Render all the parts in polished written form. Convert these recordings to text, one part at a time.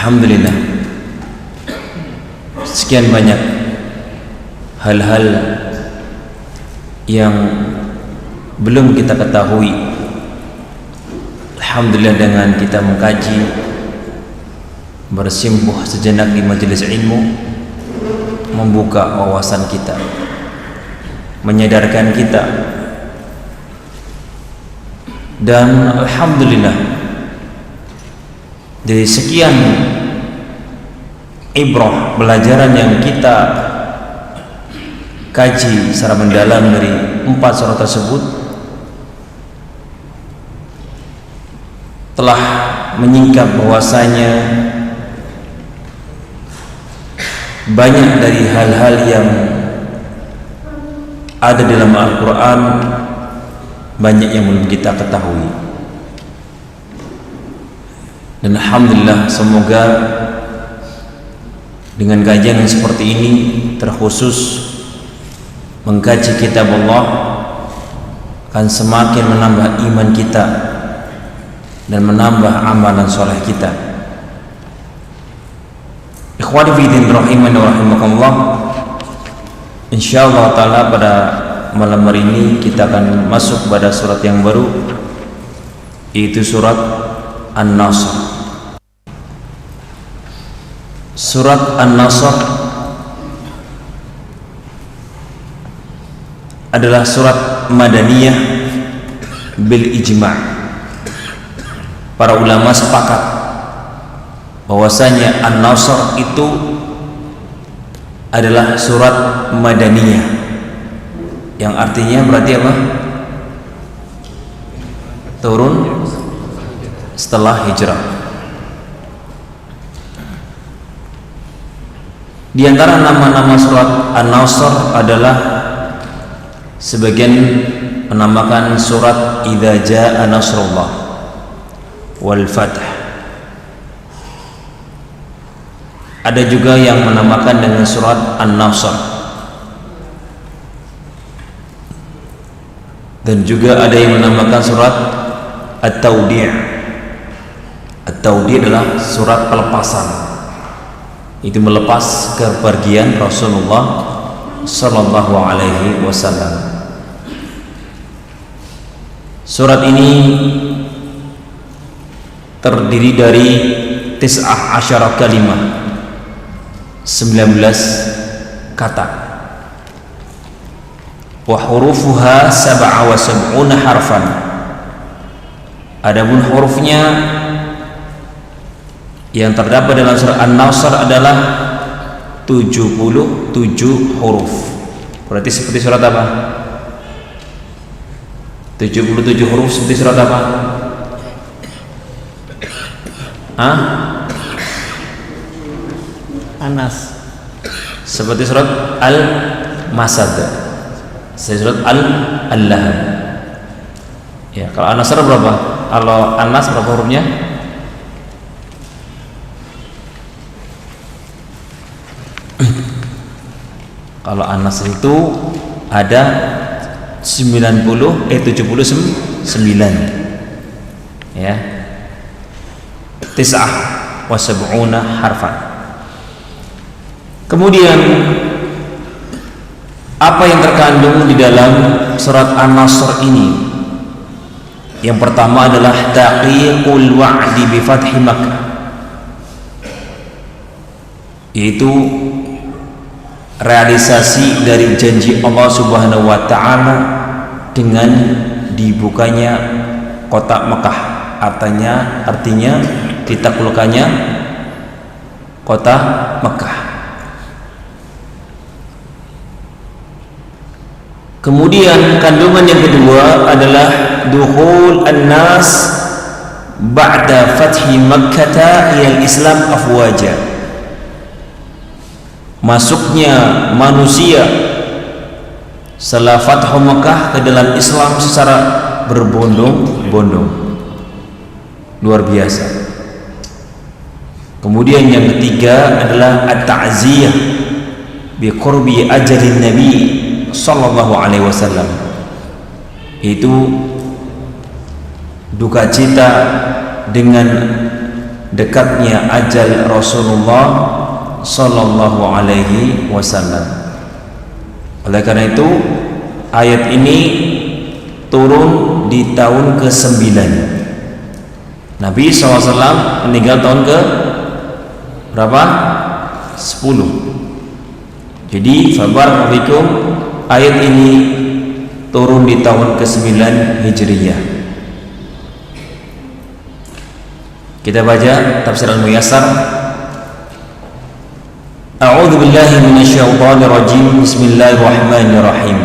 Alhamdulillah, sekian banyak hal-hal yang belum kita ketahui. Alhamdulillah, dengan kita mengkaji, bersimpuh sejenak di majelis ilmu, membuka wawasan kita, menyadarkan kita, dan alhamdulillah dari sekian ibrah pelajaran yang kita kaji secara mendalam dari 4 surah tersebut, telah menyingkap bahwasanya banyak dari hal-hal yang ada dalam Al-Quran, banyak yang belum kita ketahui. Dan alhamdulillah, semoga dengan kajian yang seperti ini, terkhusus mengkaji kitab Allah, akan semakin menambah iman kita dan menambah amalan soleh kita. Ikhwani fi din rahimani wa rahimakumullah, insyaallah taala pada malam hari ini kita akan masuk pada surat yang baru, yaitu surat An-Nasr. Surat An-Nasr adalah surat Madaniyah bil ijma'. Para ulama sepakat bahwasanya An-Nasr itu adalah surat Madaniyah, yang artinya berarti apa? Turun setelah hijrah. Di antara nama-nama surat An-Nasr adalah sebagian menamakan surat Idza Jaa Nasrullah wal Fath. Ada juga yang menamakan dengan surat An-Nasr. Dan juga ada yang menamakan surat At-Tawdi'. At-Tawdi' adalah surat pelepasan. Itu melepas kepergian Rasulullah sallallahu alaihi wasallam. Surat ini terdiri dari 19 kalimah, 19 kata. Wa hurufuha 77 harfan. Adapun hurufnya yang terdapat dalam surah An-Nasr adalah 77 huruf. Berarti seperti surat apa? 77 huruf seperti surat apa? Hah? Anas. Seperti surat Al-Masad, seperti surat Al-Lahab. Ya, kalau An-Nasr berapa? Kalau Anas berapa hurufnya? Kalau Anas itu ada 79 ya, 79 harfan. Kemudian apa yang terkandung di dalam surat An-Nasr ini? Yang pertama adalah taqiqul wa'di bi fathi Makkah, yaitu realisasi dari janji Allah Subhanahu wa taala dengan dibukanya kota Mekah. Artinya ditaklukkannya kota Mekah. Kemudian kandungan yang kedua adalah dukhul an-nas ba'da fathi Makkah ila al-Islam afwaja. Masuknya manusia setelah Fathu Mekah ke dalam Islam secara berbondong-bondong, luar biasa. Kemudian yang ketiga adalah at-ta'ziyah bi qurbi ajalin Nabi sallallahu alaihi wasallam, itu duka cita dengan dekatnya ajal Rasulullah sallallahu alaihi wasallam. Oleh karena itu ayat ini turun di tahun ke-9. Nabi SAW meninggal tahun ke berapa? 10. Jadi fabarakallahu, ayat ini turun di tahun ke-9 Hijriyah. Kita baca tafsir Al-Muyassar. A'udzu billahi minasyaitonir rajim. Bismillahirrahmanirrahim.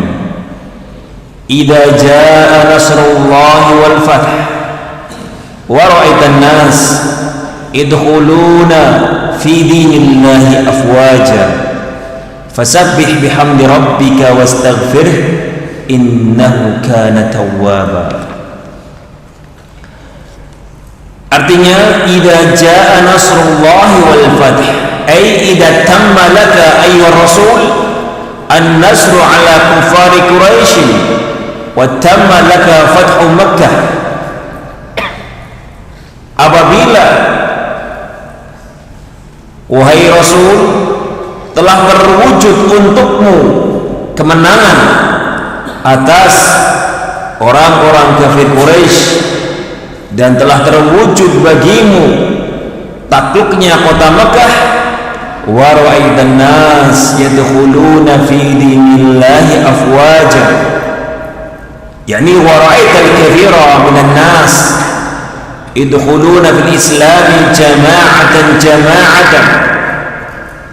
Idza jaa nasrullahi wal fath wa ra'aitan nas yadkhuluna fi dinillahi afwaja fasabbih bihamdi rabbika wastaghfirh innahu kana tawwaba. Artinya idza jaa nasrullahi wal fath, ay idza tamma laka ayyuhar rasul an-nasru ala kufari Quraisy wa tamma laka fathu Makkah. Apabila wahai Rasul telah terwujud untukmu kemenangan atas orang-orang kafir Quraisy dan telah terwujud bagimu takluknya kota Makkah, wa ra'aitan nas yadkhuluna fi dinillahi afwaja, yakni wa ra'aital katsira minan nas yadkhuluna fil islam jama'atan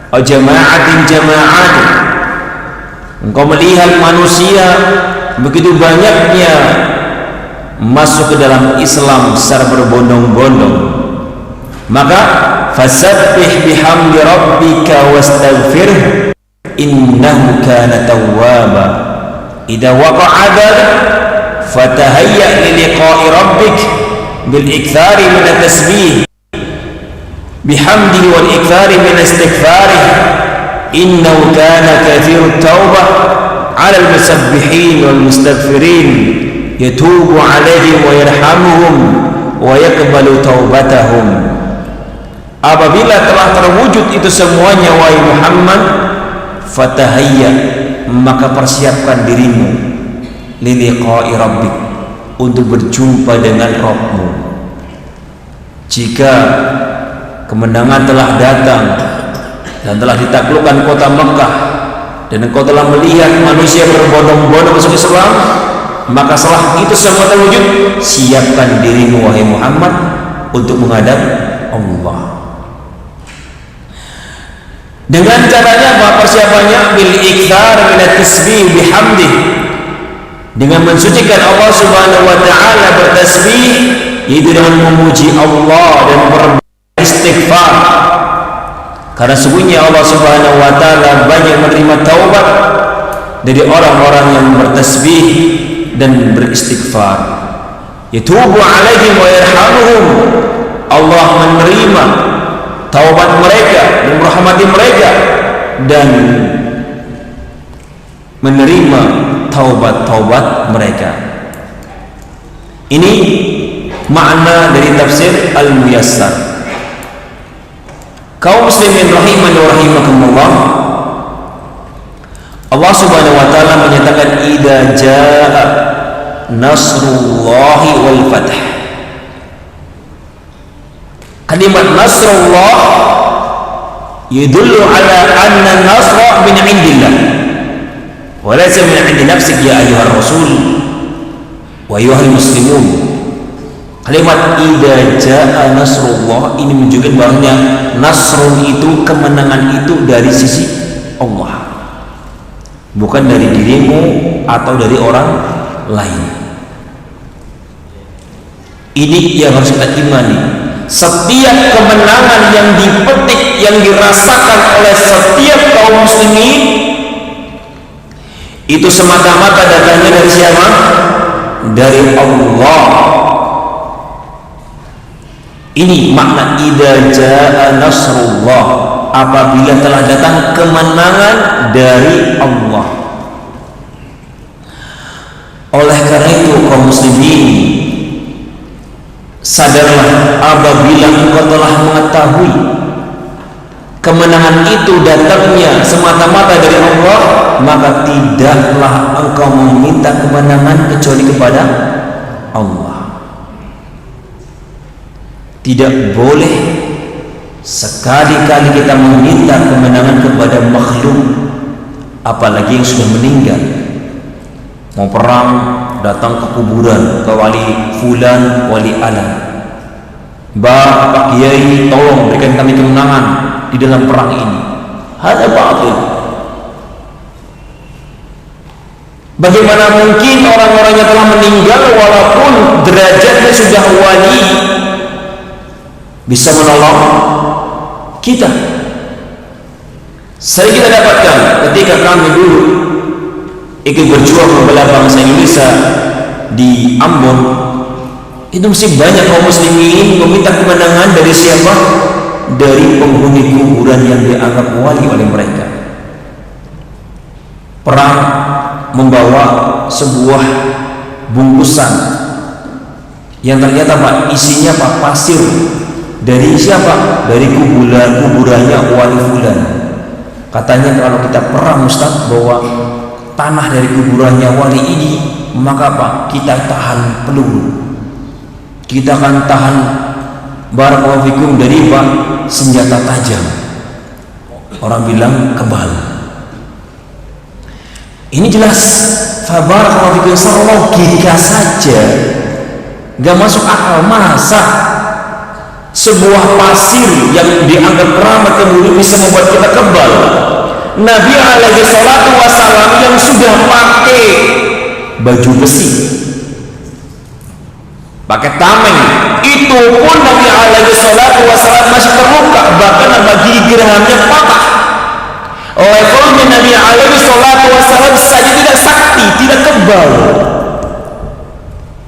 atau jama'atin. Engkau melihat manusia begitu banyaknya masuk ke dalam Islam secara berbondong-bondong, maka fasabbih bihamdi rabbika wastaghfirh innahu kana tawwaba. Idza waqa'a dzalik fatahayya li liqa'i rabbik bil iktsari min at-tasbih bihamdihi wal iktsari min istighfarih innahu kana katsirut taubah 'ala al-musabbihin wal mustaghfirin yatubu 'alaihim wa yarhamuhum wa yaqbalu taubatahum. Apabila telah terwujud itu semuanya wahai Muhammad, fatahayya, maka persiapkan dirimu liliqa'i rabbik, untuk berjumpa dengan Rabbmu. Jika kemenangan telah datang dan telah ditaklukkan kota Mekah dan engkau telah melihat manusia berbondong-bondong masuk Islam, maka setelah itu semua terwujud, siapkan dirimu wahai Muhammad untuk menghadap Allah. Dengan caranya apa persiapannya? Bil iktsar min at-tasbih bihamdih, dengan mensucikan Allah Subhanahu wa taala, bertasbih, yaitu dengan memuji Allah dan beristighfar. Karena sesungguhnya Allah Subhanahu wa taala banyak menerima taubat dari orang-orang yang bertasbih dan beristighfar. Yatubu 'alaihim wa yarhamuhum, Allah menerima taubat mereka dan merahmati mereka dan menerima taubat-taubat mereka. Ini makna dari tafsir Al-Muyassar. Kaum muslimin rahimani wa rahimakumullah, Allah Subhanahu wa taala menyatakan idza jaa nasrullahi wal fath. Kalimat nasrullah yadullu ala anna nasra min indillah wa laysa min 'indi nafsik ya ayyuhar rasul wa ayyuhal muslimun. Kalimat idza jaa nasrullah ini menunjukkan bahwasanya nasrun itu, kemenangan itu dari sisi Allah, bukan dari dirimu atau dari orang lain. Ini yang harus kita imani. Setiap kemenangan yang dipetik, yang dirasakan oleh setiap kaum muslimin, itu semata-mata datangnya dari siapa? Dari Allah. Ini makna idza jaa nasrullah, apabila telah datang kemenangan dari Allah. Oleh karena itu kaum muslimin, Sadarlah apabila engkau telah mengetahui kemenangan itu datangnya semata-mata dari Allah, maka tidaklah engkau meminta kemenangan kecuali kepada Allah. Tidak boleh sekali-kali kita meminta kemenangan kepada makhluk, apalagi yang sudah meninggal. Mau perang, datang ke kuburan, ke wali fulan, wali alam, Pak Kiai, tolong berikan kami kemenangan di dalam perang ini. Hada batil. Bagaimana mungkin orang-orang yang telah meninggal walaupun derajatnya sudah wali bisa menolong kita? Sering kita dapatkan ketika kami dulu ikut berjuang membela bangsa Indonesia di Ambon, itu mesti banyak kaum muslimin meminta kemenangan dari siapa? Dari penghuni kuburan yang dianggap wali oleh mereka. Perang membawa sebuah bungkusan yang ternyata isinya pasir. Dari siapa? Dari kuburannya wali fulan. Katanya kalau kita perang, Ustaz, bawa tanah dari kuburannya wali ini, maka kita tahan peluru, kita akan tahan barakallahu fikum dari senjata tajam. Orang bilang kebal. Ini jelas barakallahu fikum secara logika saja gak masuk akal. Masa sebuah pasir yang dianggap keramat kemudian bisa membuat kita kebal? Nabi alaihi salatu wassalam yang sudah pakai baju besi, pakai tameng, itu pun Nabi alaihi salatu wassalam masih terluka, bahkan gigi gerahnya patah. Levelnya Nabi alaihi salatu wassalam saja tidak sakti, tidak kebal.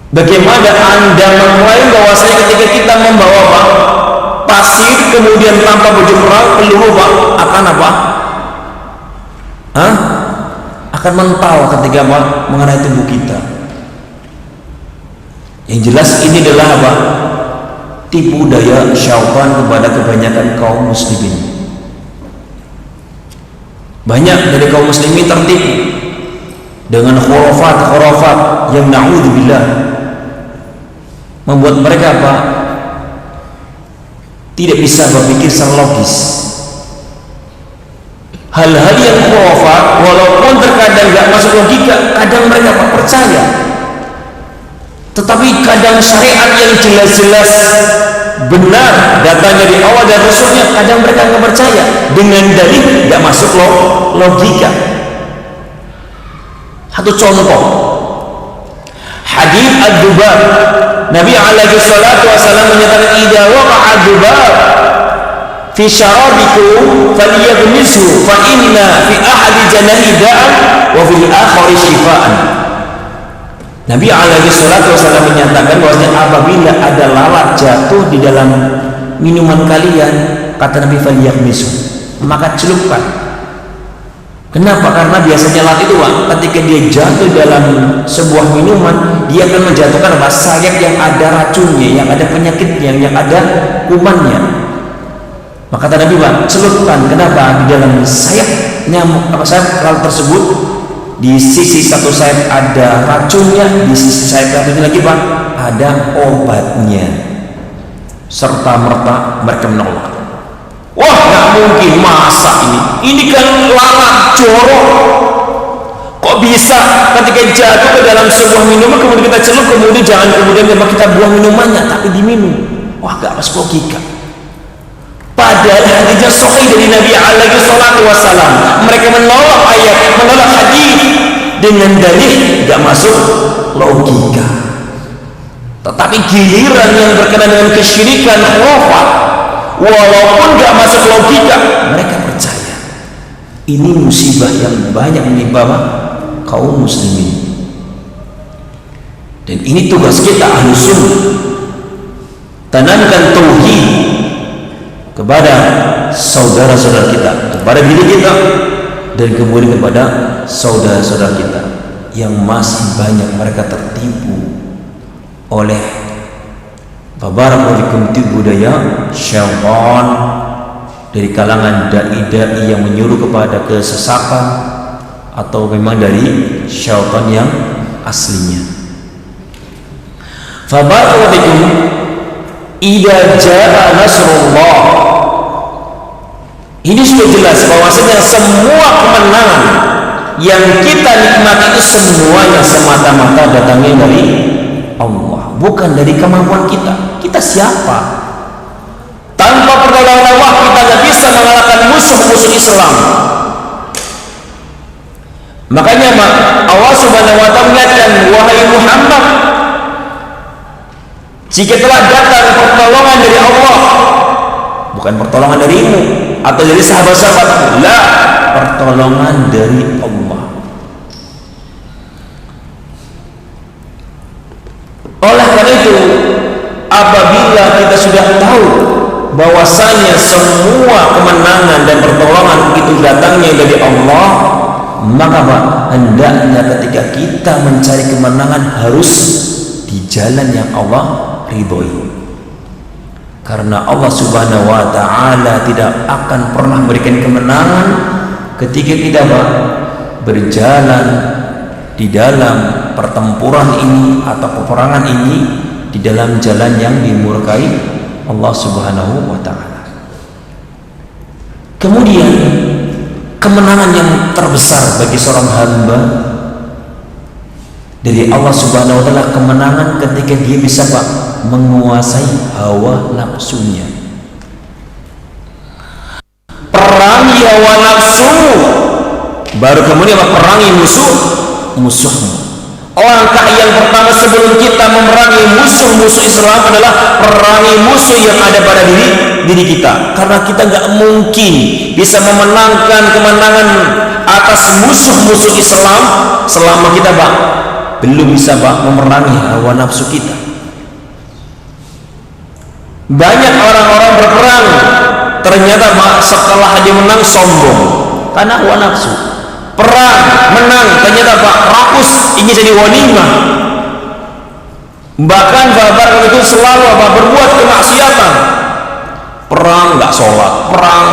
Bagaimana Anda mengklaim bahwasanya ketika kita membawa pasir kemudian tanpa baju perang, peluru akan apa? Akan mental ketika mengenai tubuh kita. Yang jelas ini adalah tipu daya syaitan kepada kebanyakan kaum muslimin. Banyak dari kaum muslimin tertipu dengan khurafat yang na'udzubillah, membuat mereka tidak bisa berpikir secara logis. Hal-hal yang khurafat walaupun terkadang gak masuk logika, kadang mereka percaya. Tetapi kadang syariat yang jelas-jelas benar datangnya dari Allah dan Rasulnya, kadang mereka gak percaya dengan dalil gak masuk logika. Satu contoh, hadits ad-dubab, Nabi alaihi salatu wasallam menyatakan, idza waqa'a ad-dubab fi syarabikum falyaghmisu fa inna fi ahadi janahi da'an wa fil akhari shifaan. Nabi alaihi salatu wasallam menyatakan bahwasanya apabila ada lalat jatuh di dalam minuman kalian, kata Nabi, falyaghmisu, maka celupkan. Kenapa? Karena biasanya lalat itu ketika dia jatuh dalam sebuah minuman, dia akan menjatuhkan sayap yang ada racunnya, yang ada penyakitnya, yang ada kumannya. Maka kata Nabi, celupkan. Kenapa? Di dalam sayapnya sayap lalat tersebut, di sisi satu sayap ada racunnya, di sisi sayap satu lagi ada obatnya. Serta merta mereka menolak. Wah, nggak mungkin, masa ini kan lalat jorok, kok bisa ketika jatuh ke dalam sebuah minuman kemudian kita celup, kemudian jangan kemudian memang kita buang minumannya tapi diminum. Wah, nggak masuk logika. Padahal hadisnya sahih dari Nabi alaihi salatu wassalam, mereka menolak ayat, menolak hadis dengan dalil nggak masuk logika. Tetapi giliran yang berkenaan dengan kesyirikan, khurafat, walaupun gak masuk logika, mereka percaya. Ini musibah yang banyak menimpa kaum muslimin. Dan ini tugas kita ahli sunnah, tanamkan tauhid kepada saudara-saudara kita, kepada diri kita, dan kemudian kepada saudara-saudara kita yang masih banyak mereka tertipu oleh Fabarakum itu budaya syaitan dari kalangan dai-dai yang menyuruh kepada kesesatan, atau memang dari syaitan yang aslinya. Fabarakum idza jaa nasrullah. Ini sudah jelas bahwasanya semua kemenangan yang kita nikmati itu semuanya semata-mata datangnya dari Allah, bukan dari kemampuan kita. Kita siapa? Tanpa pertolongan Allah kita tidak bisa mengalahkan musuh-musuh Islam. Makanya Allah Subhanahu wa taala mengingatkan, wahai Muhammad, jika telah datang pertolongan dari Allah, bukan pertolongan darimu atau dari sahabat-sahabatmu, la, pertolongan dari Allah. Oleh karena itu, apabila kita sudah tahu bahwasanya semua kemenangan dan pertolongan itu datangnya dari Allah, maka hendaknya ketika kita mencari kemenangan harus di jalan yang Allah ridhoi. Karena Allah Subhanahu wa taala tidak akan pernah memberikan kemenangan ketika kita berjalan di dalam pertempuran ini atau peperangan ini di dalam jalan yang dimurkai Allah Subhanahu wa taala. Kemudian kemenangan yang terbesar bagi seorang hamba dari Allah Subhanahu wa taala, kemenangan ketika dia bisa menguasai hawa nafsunya. Perangi hawa nafsu, baru kemudian perangi musuhmu. Langkah yang pertama sebelum kita memerangi musuh-musuh Islam adalah perangi musuh yang ada pada diri kita. Karena kita nggak mungkin bisa memenangkan kemenangan atas musuh-musuh Islam selama kita belum bisa memerangi hawa nafsu kita. Banyak orang-orang berperang, ternyata setelah dia menang sombong karena hawa nafsu. Perang menang, ternyata rakus, ingin jadi wanimah. Bahkan babar itu selalu berbuat kemaksiatan. Perang nggak sholat, perang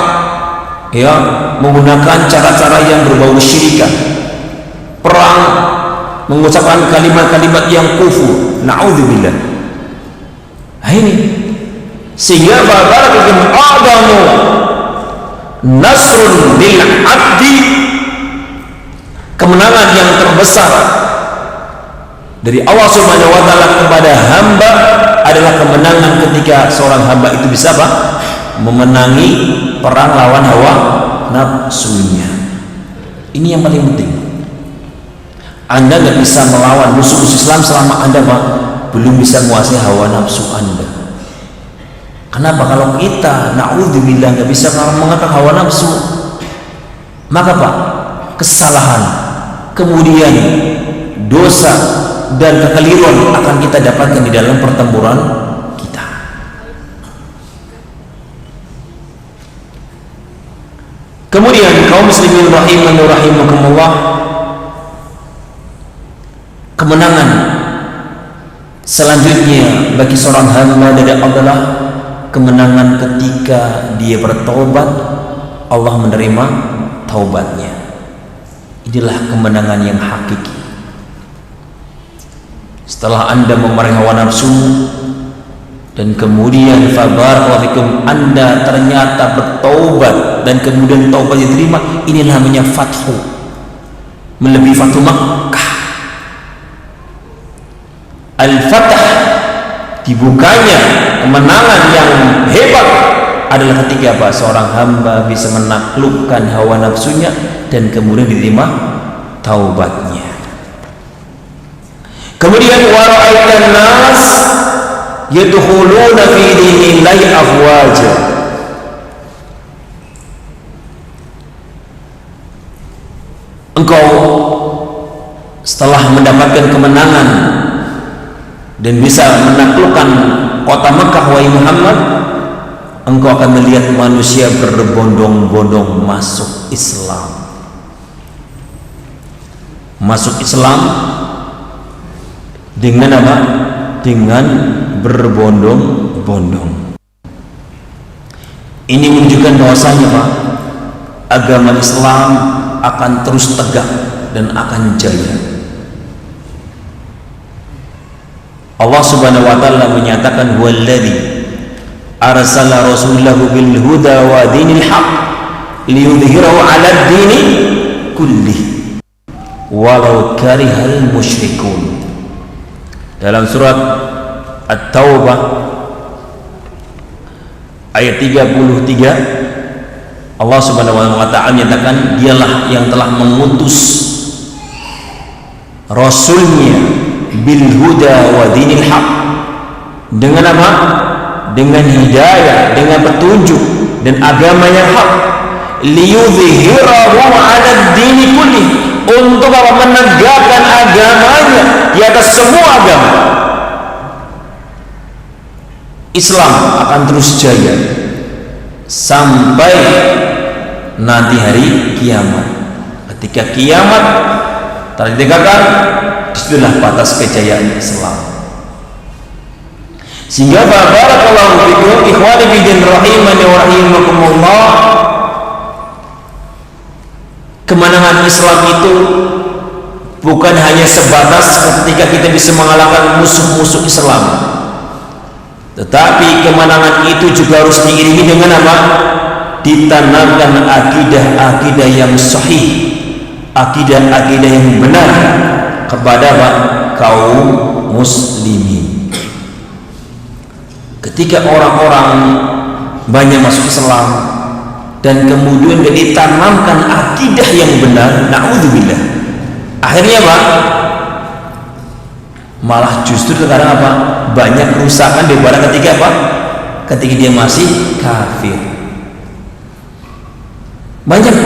ya menggunakan cara-cara yang berbau syirikan. Perang mengucapkan kalimat-kalimat yang kufur. Na'udzubillah. Nah ini sehingga babar itu adamu nasrun lil abdi, kemenangan yang terbesar dari Allah Subhanahu wa taala kepada hamba adalah kemenangan ketika seorang hamba itu bisa memenangi perang lawan hawa nafsunya. Ini yang paling penting. Anda nggak bisa melawan musuh Islam selama Anda belum bisa menguasai hawa nafsu Anda. Kenapa? Kalau kita na'udzubillah nggak bisa mengatur hawa nafsu, maka kesalahan, kemudian dosa dan kekeliruan akan kita dapatkan di dalam pertempuran kita. Kemudian kaum muslimin rahimani rahimakumullah, kemenangan selanjutnya bagi seorang hamba dari Allah, kemenangan ketika dia bertobat, Allah menerima taubatnya. Inilah kemenangan yang hakiki. Setelah Anda memerangi hawa nafsu dan kemudian fabarakum Anda ternyata bertaubat dan kemudian taubat diterima, inilah namanya fathu, melebihi fathu Makkah. Al-Fatah, dibukanya kemenangan yang hebat adalah ketika seorang hamba bisa menaklukkan hawa nafsunya dan kemudian diterima taubatnya. Kemudian wara'aitan nas yadkhuluna fi dinillahi afwaja. Engkau setelah mendapatkan kemenangan dan bisa menaklukkan kota Mekah, wahai Muhammad, engkau akan melihat manusia berbondong-bondong masuk Islam. Masuk Islam dengan apa? Dengan berbondong-bondong. Ini menunjukkan bahwasanya Pak, agama Islam akan terus tegak dan akan jaya. Allah Subhanahu wa taala menyatakan walladzi arsala rasulahu bil huda wa dinil haq liyudhhirahu 'alad dini kullih walau karihal musyrikun. Dalam surat At-Taubah ayat 33, Allah Subhanahu wa taala menyatakan dialah yang telah mengutus rasulnya bil huda wa dinil haq, dengan apa? Dengan hidayah, dengan petunjuk dan agama yang hak, liyudhhirahu 'alad dini kulli, untuk apa? Menegakkan agamanya di atas semua agama. Islam akan terus jaya sampai nanti hari kiamat. Ketika kiamat telah ditegakkan, disitulah batas kejayaan Islam. Sehingga barakallahu fikum ikhwani bidin rahimani wa rahimakumullah, kemenangan Islam itu bukan hanya sebatas ketika kita bisa mengalahkan musuh-musuh Islam, tetapi kemenangan itu juga harus diiringi dengan apa? Ditanamkan akidah-akidah yang sahih, akidah-akidah yang benar kepada kaum muslimin. Ketika orang-orang banyak masuk Islam dan kemudian ditanamkan akidah yang benar, na'udzubillah, akhirnya Pak, malah justru terkadang apa? Banyak kerusakan daripada ketika apa? Ketika dia masih kafir. Banyak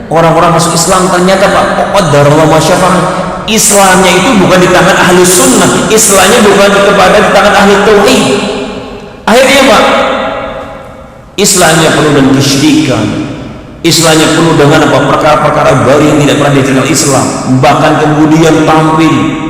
orang-orang masuk Islam ternyata Pak, qadarullah masyafa'an, Islamnya itu bukan di tangan ahli sunnah, Islamnya bukan kepada di tangan ahli tauhid. Akhirnya Pak, Islamnya penuh dengan kesyirikan, Islamnya penuh dengan apa? Perkara-perkara baru yang tidak pernah dikenal Islam, bahkan kemudian tampil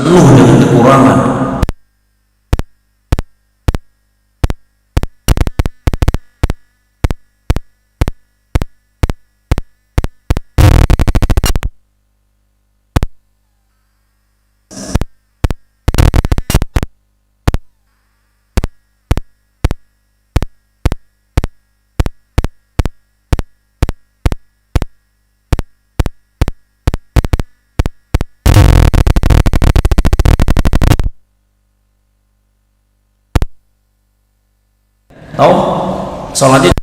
penuh dengan kekurangan. Tahu sholatnya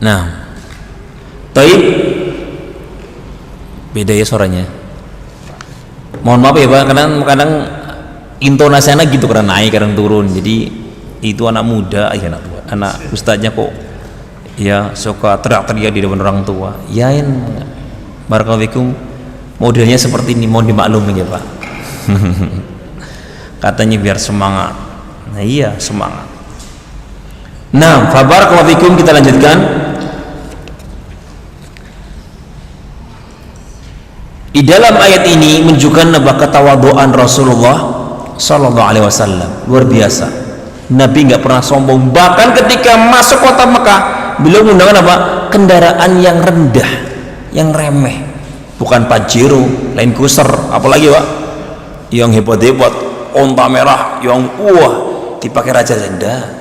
nah, Taib beda ya suaranya. Mohon maaf ya Pak, kadang intonasinya gitu, kadang naik kadang turun. Jadi itu anak muda, ya anak tua, anak ustadznya kok ya suka teriak-teriak di depan orang tua. Yain barakallahu fikum, modelnya seperti ini, mohon dimaklumi ya Pak. Katanya biar semangat. Nah iya semangat. Nah, fa barakallahu fikum, kita lanjutkan. Di dalam ayat ini menunjukkan ketawaduan Rasulullah Sallallahu Alaihi Wasallam luar biasa. Nabi nggak pernah sombong, bahkan ketika masuk kota Mekah beliau menggunakan apa? Kendaraan yang rendah, yang remeh, bukan Pajero, Land Cruiser, apalagi Pak yang hebat-hebat, onta merah yang dipakai Raja Zenda.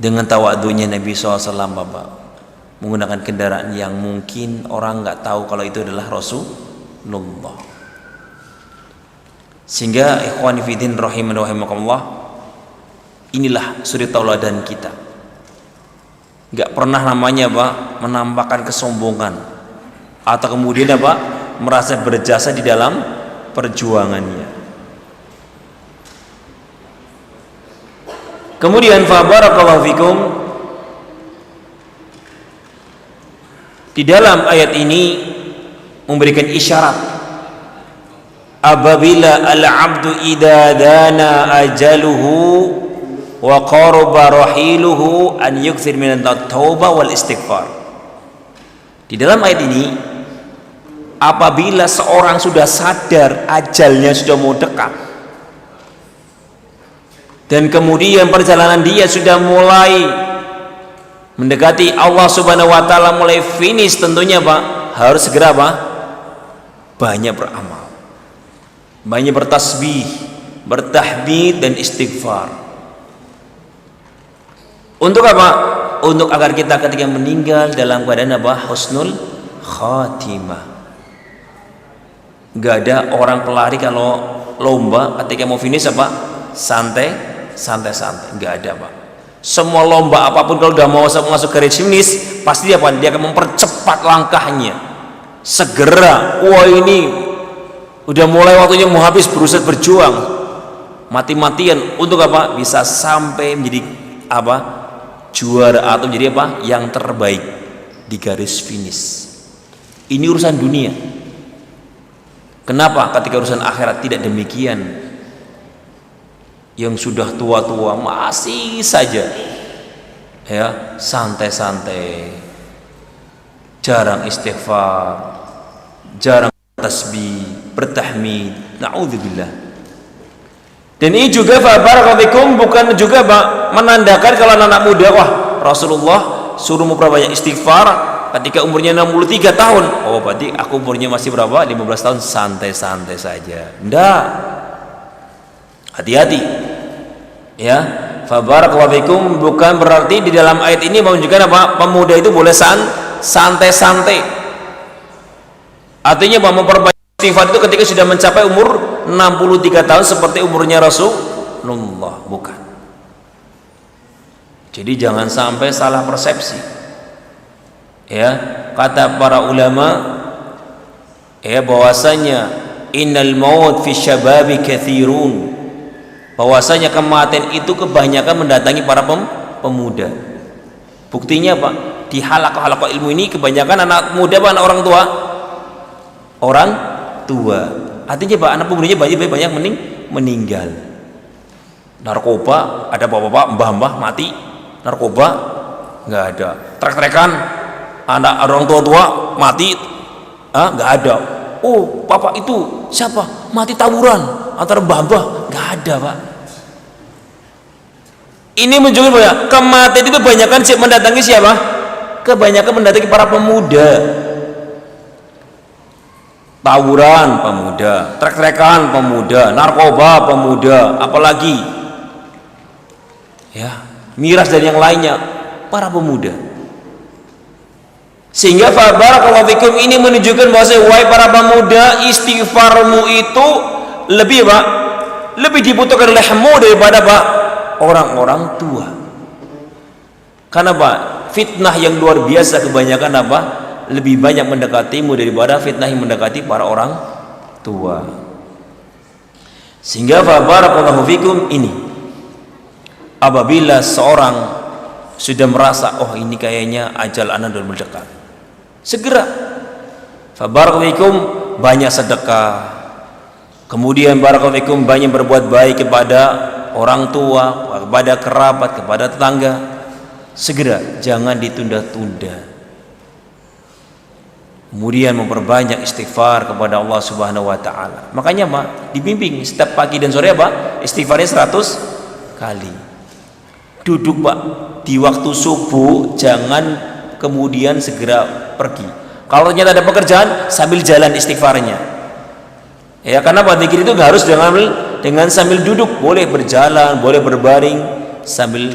Dengan tawadunya Nabi SAW Bapak menggunakan kendaraan yang mungkin orang nggak tahu kalau itu adalah Rasulullah. Sehingga ikhwan fillah rahimani wa rahimakumullah, inilah suri tauladan kita. Nggak pernah namanya Pak menampakkan kesombongan atau kemudian apa merasa berjasa di dalam perjuangannya. Kemudian fa barakallahu fikum, di dalam ayat ini memberikan isyarat apabila al-'abdu idza dana ajaluhu wa qaraba rahiluhu an yukthir min at-taubah wal istighfar. Di dalam ayat ini apabila seorang sudah sadar ajalnya sudah mau dekat dan kemudian perjalanan dia sudah mulai mendekati Allah Subhanahu wa taala, mulai finish, tentunya Pak harus segera Pak banyak beramal, banyak bertasbih, bertahmid dan istighfar. Untuk apa? Untuk agar kita ketika meninggal dalam keadaan apa? Husnul khatimah. Gak ada orang pelari kalau lomba ketika mau finish apa? Santai, gak ada Pak. Semua lomba apapun kalau udah mau masuk garis finish pasti dia akan mempercepat langkahnya segera. Wah ini udah mulai waktunya mau habis, berusaha berjuang mati-matian untuk apa? Bisa sampai menjadi apa? Juara atau menjadi apa? Yang terbaik di garis finish. Ini urusan dunia. Kenapa ketika urusan akhirat tidak demikian? Yang sudah tua-tua masih saja ya santai-santai, jarang istighfar, jarang tasbih, bertahmid, na'udzubillah. Dan ini juga barakallahu bukan juga menandakan kalau anak muda wah Rasulullah suruh memperbanyak istighfar ketika umurnya 63 tahun. Oh berarti aku umurnya masih berapa? 15 tahun, santai-santai saja. Enggak. Hati-hati ya. Fa barakallahu fikum bukan berarti di dalam ayat ini menunjukkan apa pemuda itu boleh santai-santai. Artinya bahwa memperbanyak istighfar itu ketika sudah mencapai umur 63 tahun seperti umurnya Rasulullah, bukan. Jadi jangan sampai salah persepsi. Ya, kata para ulama ya bahwasanya innal maut fi syababi katsirun, bahwasanya kematian itu kebanyakan mendatangi para pemuda. Buktinya Pak, di halaqah ilmu ini kebanyakan anak muda apa anak orang tua? Orang tua. Artinya Pak, anak pemudanya banyak meninggal. Narkoba, ada bapak-bapak, mbah-mbah mati. Narkoba nggak ada. Trek-trekan, anak orang tua mati, nggak ada. Oh, papa itu siapa? Mati tawuran antara mbah-mbah, nggak ada Pak. Ini menunjukkan bahwa kematian itu kebanyakan mendatangi siapa? Kebanyakan mendatangi para pemuda. Tawuran pemuda, trek-trekan pemuda, narkoba pemuda, apalagi ya miras dan yang lainnya, para pemuda. Sehingga barakallahu fikum, ini menunjukkan bahwa wahai para pemuda, istighfarmu itu lebih Pak, lebih dibutuhkan olehmu daripada Pak orang-orang tua. Karena Pak, fitnah yang luar biasa kebanyakan apa? Lebih banyak mendekatimu daripada fitnah yang mendekati para orang tua. Sehingga barakallahu fikum, ini apabila seorang sudah merasa oh ini kayaknya ajal anak sudah mendekat, segera barakallahu fikum banyak sedekah, kemudian barakallahu fikum banyak berbuat baik kepada orang tua, kepada kerabat, kepada tetangga. Segera, jangan ditunda-tunda. Kemudian memperbanyak istighfar kepada Allah Subhanahu wa taala. Makanya Pak, dibimbing setiap pagi dan sore Pak, istighfarnya 100 kali. Duduk Pak di waktu subuh, jangan kemudian segera pergi. Kalau ternyata ada pekerjaan, sambil jalan istighfarnya. Ya, karena Pak, zikir itu nggak harus dengan sambil duduk, boleh berjalan, boleh berbaring sambil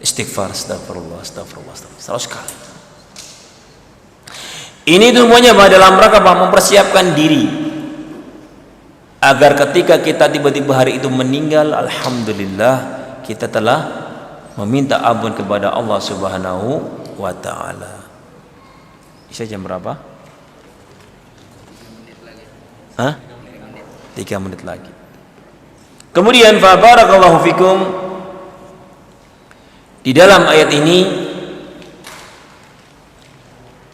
istighfar. Astagfirullah, astagfirullah, astagfirullah 100 kali. Ini semuanya dalam rangka mempersiapkan diri agar ketika kita tiba-tiba hari itu meninggal, alhamdulillah kita telah meminta ampun kepada Allah Subhanahu wa taala. Isya jam berapa? 3 menit lagi. Kemudian fa barakallahu fikum, di dalam ayat ini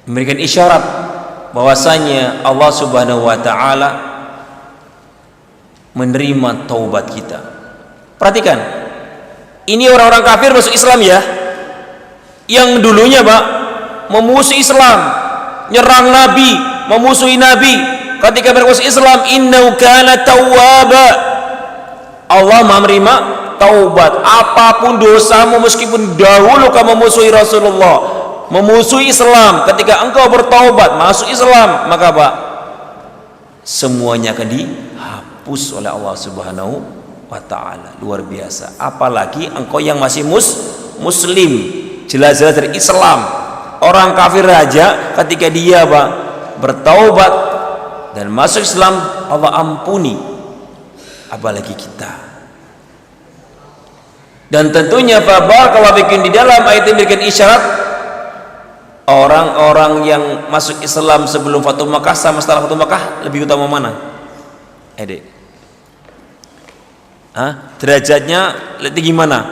memberikan isyarat bahwasanya Allah Subhanahu wa taala menerima taubat kita. Perhatikan, ini orang-orang kafir masuk Islam ya, yang dulunya Pak memusuhi Islam, nyerang Nabi, memusuhi Nabi. Ketika mereka masuk Islam, innahu kana tawwaba, Allah menerima taubat. Apapun dosamu, meskipun dahulu kamu memusuhi Rasulullah, memusuhi Islam, ketika engkau bertaubat masuk Islam, maka Pak, semuanya akan dihapus oleh Allah Subhanahu wa taala. Luar biasa. Apalagi engkau yang masih muslim, jelas-jelas dari Islam. Orang kafir aja ketika dia Pak bertaubat dan masuk Islam, Allah ampuni, apalagi kita. Dan tentunya Pak barakallahu fikum, di dalam ayat ini memberikan isyarat orang-orang yang masuk Islam sebelum Fatu Makkah sama setelah Fatu Makkah lebih utama mana? Dek, derajatnya tinggi mana?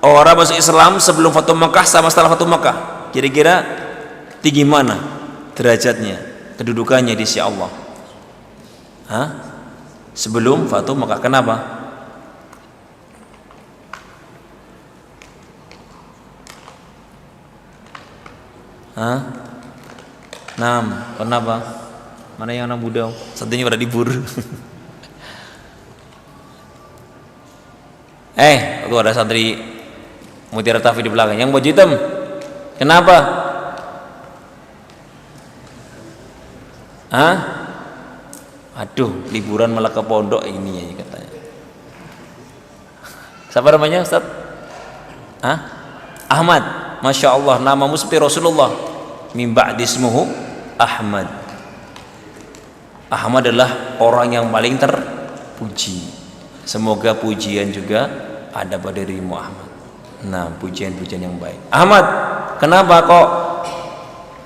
Orang masuk Islam sebelum Fatu Makkah sama setelah Fatu Makkah, kira-kira tinggi mana derajatnya, kedudukannya di sisi Allah? Sebelum Fatu Makkah. Kenapa? Kenapa? Mana yang anak muda? Satunya pada dibur. Tuh ada santri Mutiara Tafi di belakang yang baju hitam. Kenapa? Aduh, liburan malah ke pondok ini ya katanya. Siapa namanya Ustaz? Ahmad. Masya Allah, namamu seperti Rasulullah. min ba'di ismuhu Ahmad. Ahmad adalah orang yang paling terpuji. Semoga pujian juga ada pada dirimu Ahmad. Nah, pujian-pujian yang baik. Ahmad, kenapa kok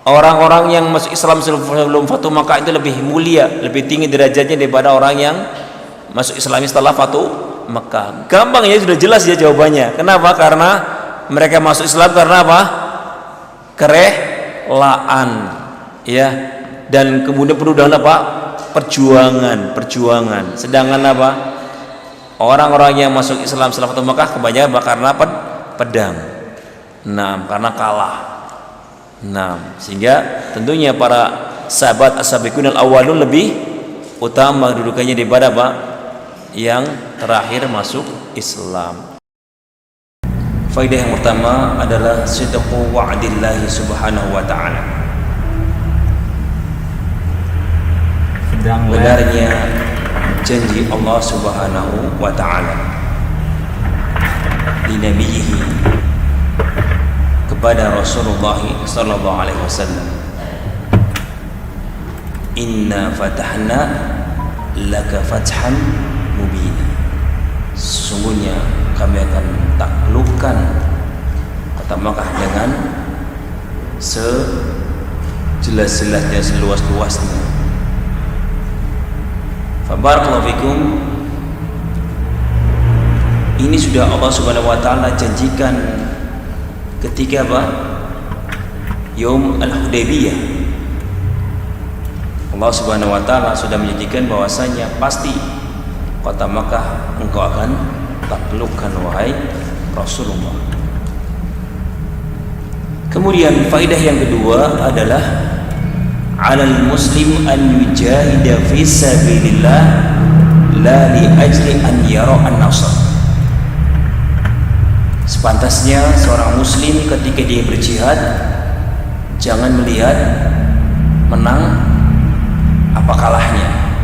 orang-orang yang masuk Islam sebelum Fatu Makkah itu lebih mulia, lebih tinggi derajatnya daripada orang yang masuk Islam setelah Fatu Makkah? Gampang ya, sudah jelas ya jawabannya. Kenapa? Karena mereka masuk Islam karena apa? Kerelaan, ya. Dan kemudian penuh dengan apa? Perjuangan. Sedangkan apa? Orang-orang yang masuk Islam setelah Fatu Makkah kebanyakan karena pedang. Nah, karena kalah. Nah, sehingga tentunya para sahabat as-sabiqun al-awwalun lebih utama kedudukannya daripada apa? Yang terakhir masuk Islam. Faedah yang pertama adalah sidqu wa'dillahi subhanahu wa ta'ala. Benarnya janji Allah subhanahu wa ta'ala di nabiyihi kepada Rasulullah sallallahu alaihi wasallam. Inna fatahna laka fathan mubina. Sesungguhnya kami akan taklukkan kota Makkah dengan sejelas-jelasnya, seluas-luasnya. Fabarakallahu fikum. Ini sudah Allah Subhanahu wa taala janjikan ketika apa? Yaum Al-Hudaybiyah. Allah Subhanahu wa taala sudah menjanjikan bahwasanya pasti kota Makkah engkau akan taklukkan wahai Rasulullah. Kemudian faedah yang kedua adalah 'alal muslim an yujahida fi sabilillah la li ajli an yara an-nasr. Sepantasnya seorang muslim ketika dia berjihad jangan melihat menang apa kalahnya.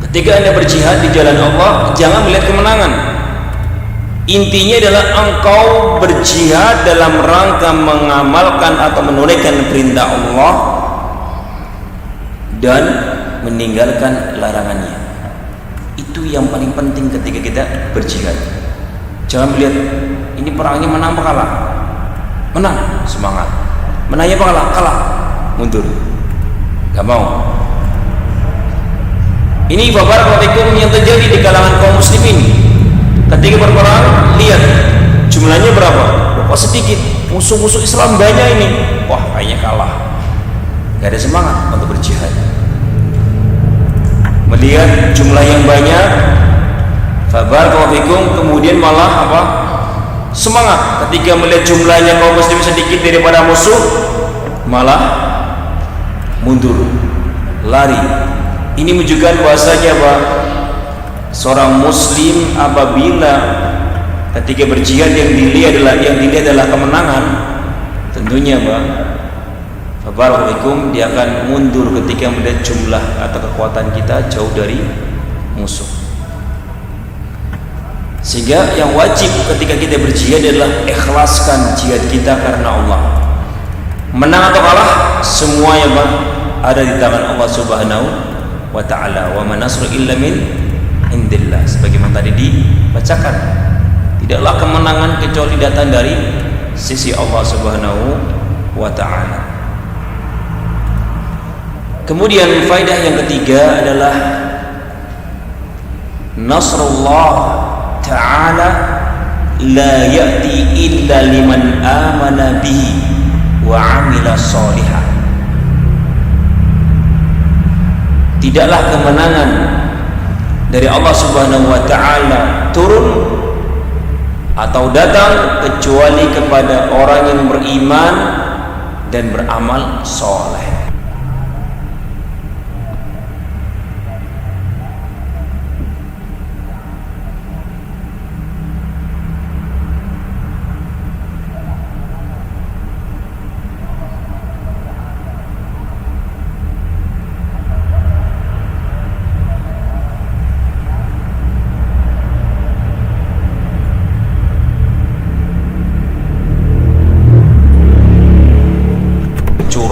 Ketika Anda berjihad di jalan Allah, jangan melihat kemenangan. Intinya adalah engkau berjihad dalam rangka mengamalkan atau menunaikan perintah Allah dan meninggalkan larangannya. Itu yang paling penting ketika kita berjihad. Jangan melihat ini perangnya menang apa kalah. Menang, semangat. Menangnya apa kalah? Kalah, mundur. Gak mau. Ini barakallahu yang terjadi di kalangan kaum muslimin. Ketika berperang, lihat jumlahnya berapa? Kok sedikit? Musuh-musuh Islam banyak ini. Wah, kayaknya kalah. Gak ada semangat untuk berjihad. Melihat jumlah yang banyak, fabarakallahu kemudian malah apa? Semangat. Ketika melihat jumlahnya kaum muslim sedikit daripada musuh, malah mundur, lari. Ini menunjukkan bahwasanya apa? Seorang muslim apabila ketika berjihad yang dilihat adalah kemenangan, tentunya apa? Fabarakallahu dia akan mundur ketika melihat jumlah atau kekuatan kita jauh dari musuh. Sehingga yang wajib ketika kita berjihad adalah ikhlaskan jihad kita karena Allah. Menang atau kalah semuanya Bang ada di tangan Allah Subhanahu wa ta'ala. Wa man nasru illa min indillah. Sebagaimana tadi dibacakan, tidaklah kemenangan kecuali datang dari sisi Allah Subhanahu wa ta'ala. Kemudian faedah yang ketiga adalah nasrullah ta'ala la ya'ti illa liman amana bihi wa amila sholihan. Tidaklah kemenangan dari Allah Subhanahu wa ta'ala turun atau datang kecuali kepada orang yang beriman dan beramal soleh.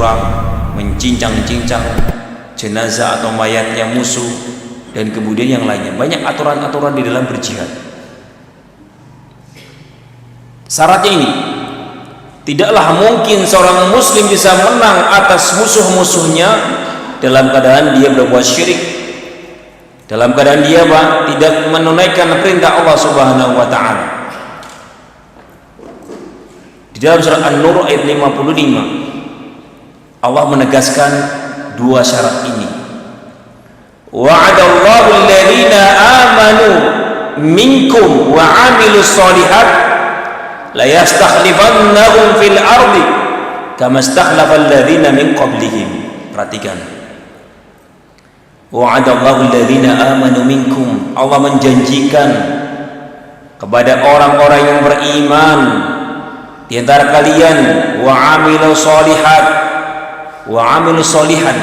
orang, mencincang-cincang jenazah atau mayatnya musuh, dan kemudian yang lainnya. Banyak aturan-aturan di dalam berjihad. Syaratnya ini, tidaklah mungkin seorang muslim bisa menang atas musuh-musuhnya dalam keadaan dia berbuat syirik, dalam keadaan dia tidak menunaikan perintah Allah Subhanahu wa taala. Di dalam surat An-Nur ayat 55 Allah menegaskan dua syarat ini. Wa'adallahu alladhina amanu minkum wa 'amilus shalihat la yastakhlifannahum fil ardi kama istakhlafal ladzina min qablihim. Perhatikan. Wa'adallahu alladhina amanu minkum, Allah menjanjikan kepada orang-orang yang beriman di antara kalian, wa 'amilu shalihat, wa 'amilu sholihan,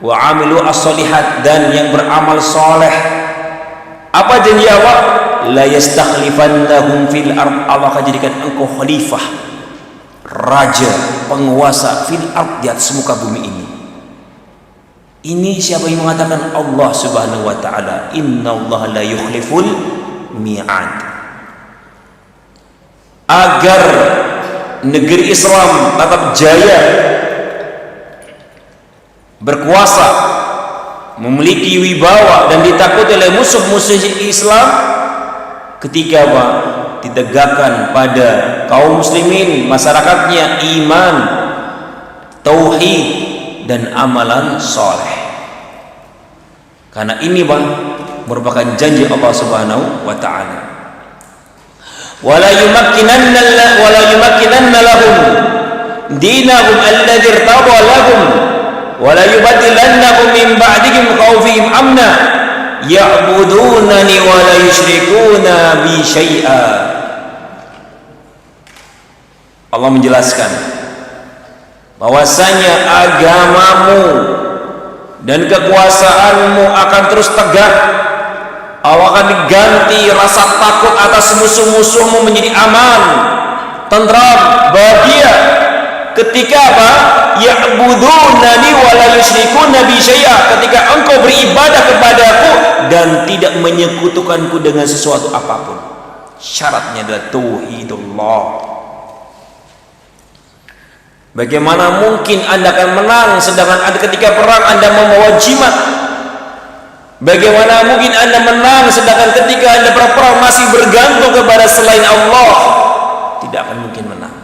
wa 'amilu as-sholihat, dan yang beramal soleh. Apa janji Allah? La yastakhlifannahum fil ard, Allah akan jadikan engkau khalifah, raja, penguasa fil ard, di atas muka bumi ini. Ini siapa yang mengatakan? Allah Subhanahu wa taala. Innallaha la yukhliful mi'ad. Agar negeri Islam tetap jaya, berkuasa, memiliki wibawa dan ditakuti oleh musuh-musuh Islam, ketika ditegakkan pada kaum muslimin, masyarakatnya, iman, tauhid, dan amalan soleh. Karena ini merupakan janji Allah Subhanahu wa taala. Wala yumakkinanna lahum dinahum alladzi irtada lahum wala yubaddilannahum min ba'dihim khawfihim amna ya'budunani wa la yusyrikuna bi syai'a. Allah menjelaskan bahwasanya agamamu dan kekuasaanmu akan terus tegak. Allah akan diganti rasa takut atas musuh-musuhmu menjadi aman, tentram, bahagia. Ketika ya'budunani wa la yusyrikuna bi syai'a, ketika engkau beribadah kepadaku dan tidak menyekutukanku dengan sesuatu apapun. Syaratnya adalah tauhidullah. Bagaimana mungkin Anda akan menang sedangkan ketika perang Anda membawa jimat? Bagaimana mungkin Anda menang sedangkan ketika Anda berperang masih bergantung kepada selain Allah? Tidak akan mungkin menang.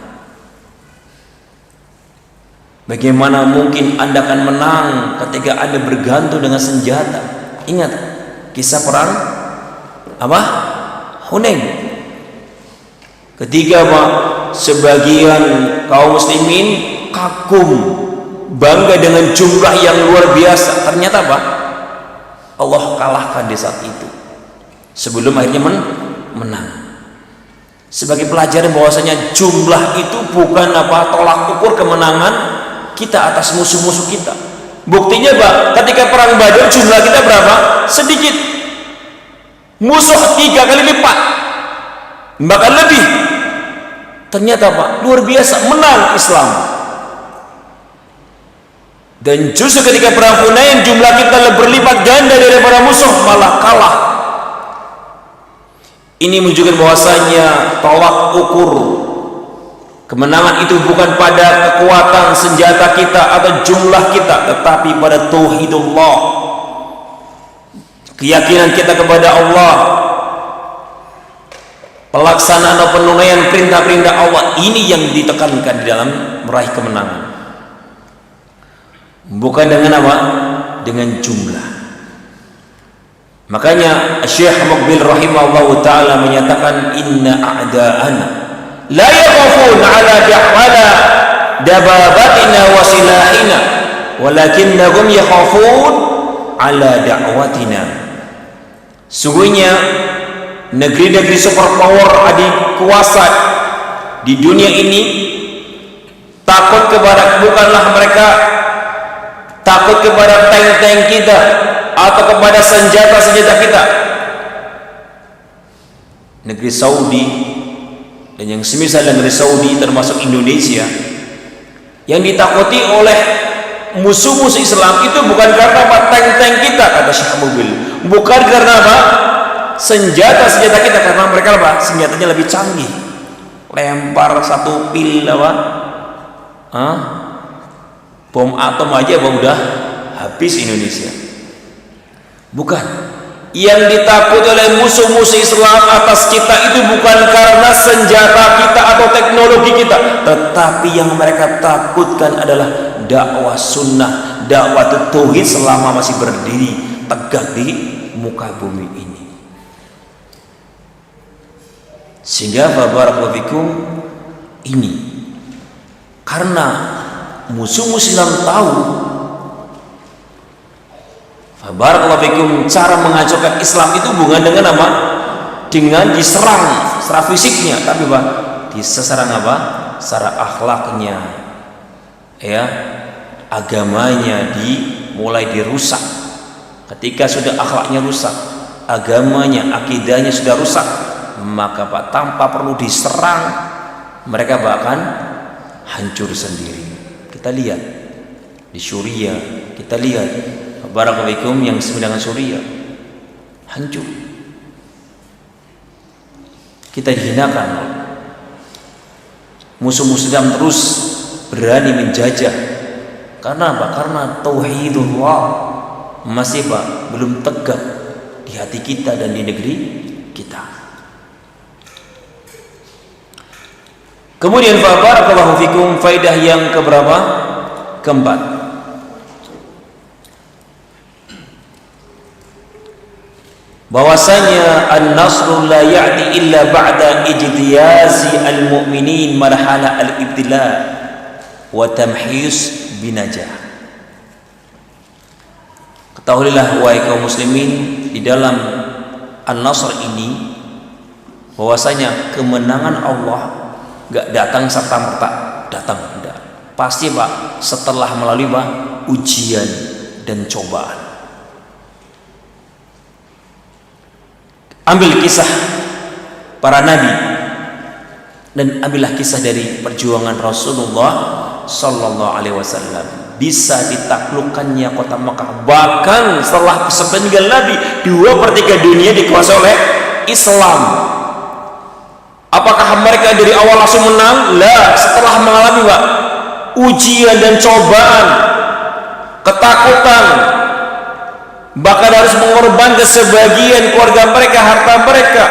Bagaimana mungkin Anda akan menang ketika Anda bergantung dengan senjata? Ingat kisah perang Hunain. Ketika sebagian kaum muslimin kagum, bangga dengan jumlah yang luar biasa, ternyata Allah kalahkan di saat itu sebelum akhirnya menang. Sebagai pelajaran bahwasanya jumlah itu bukan tolak ukur kemenangan kita atas musuh-musuh kita. Buktinya ketika perang Badar jumlah kita berapa? Sedikit. Musuh 3 kali lipat, bahkan lebih. Ternyata luar biasa, menang Islam. Dan justru ketika perang Hunain jumlah kita berlipat ganda daripada musuh, malah kalah. Ini menunjukkan bahwasanya tolak ukur kemenangan itu bukan pada kekuatan senjata kita atau jumlah kita, tetapi pada tauhidullah, keyakinan kita kepada Allah, pelaksanaan atau penunaian perintah-perintah Allah. Ini yang ditekankan di dalam meraih kemenangan. Bukan dengan dengan jumlah. Makanya Syekh Muqbil rahimahullah ta'ala menyatakan, inna a'da'ana la yakhafun ala dababatina wa silahina walakinnahum yakhafun ala da'watina. Sungguhnya negeri-negeri superpower adik kuasa di dunia ini takut kepada, bukanlah mereka takut kepada tank-tank kita atau kepada senjata-senjata kita. Negeri Saudi dan yang semisal negeri Saudi termasuk Indonesia Yang ditakuti oleh musuh-musuh Islam itu bukan karena apa? Tank-tank kita, kata Syekh Mubil. Bukan karena apa? Senjata-senjata kita, karena mereka apa? Senjatanya lebih canggih. Lempar satu pil apa? Bom atom aja udah habis Indonesia. Bukan. Yang ditakuti oleh musuh-musuh Islam atas kita itu bukan karena senjata kita atau teknologi kita, tetapi yang mereka takutkan adalah dakwah sunnah, dakwah tauhid selama masih berdiri tegak di muka bumi ini. Sehingga barakallahu fikum, ini karena musuh-musuh Islam tahu, barakallahu fikum, cara menghancurkan Islam itu bukan dengan apa? Dengan diserang secara fisiknya, tapi apa? Diserang apa? Secara akhlaknya, ya, agamanya mulai dirusak. Ketika sudah akhlaknya rusak, agamanya, akidahnya sudah rusak, maka Pak, tanpa perlu diserang, mereka bahkan hancur sendiri. Kita lihat di Suriah, kita lihat barakallahu fikum yang sedang Suriah hancur. Kita dihinakan, musuh-musuh Islam terus berani menjajah. Karena apa? Karena tauhidullah masih Pak belum tegak di hati kita dan di negeri kita. Kemudian barakallahu fikum, faidah yang keberapa? Keempat. Bahwasanya an-nasru la ya'ti illa ba'da ijtiyazi al-mu'minin marhala al-ibtila wa tamhis binajah. Ketahuilah wahai kaum muslimin, di dalam an-nasr ini bahwasanya kemenangan Allah enggak datang serta-merta datang, enggak. Pasti Pak setelah melalui ujian dan cobaan. Ambil kisah para nabi dan ambillah kisah dari perjuangan Rasulullah sallallahu alaihi wasallam. Bisa ditaklukkannya kota Makkah, bahkan setelah sepeninggal Nabi 2/3 dunia dikuasai oleh Islam. Apakah mereka dari awal langsung menang? La, setelah mengalami ujian dan cobaan, ketakutan, bahkan harus mengorbankan sebagian keluarga mereka, harta mereka,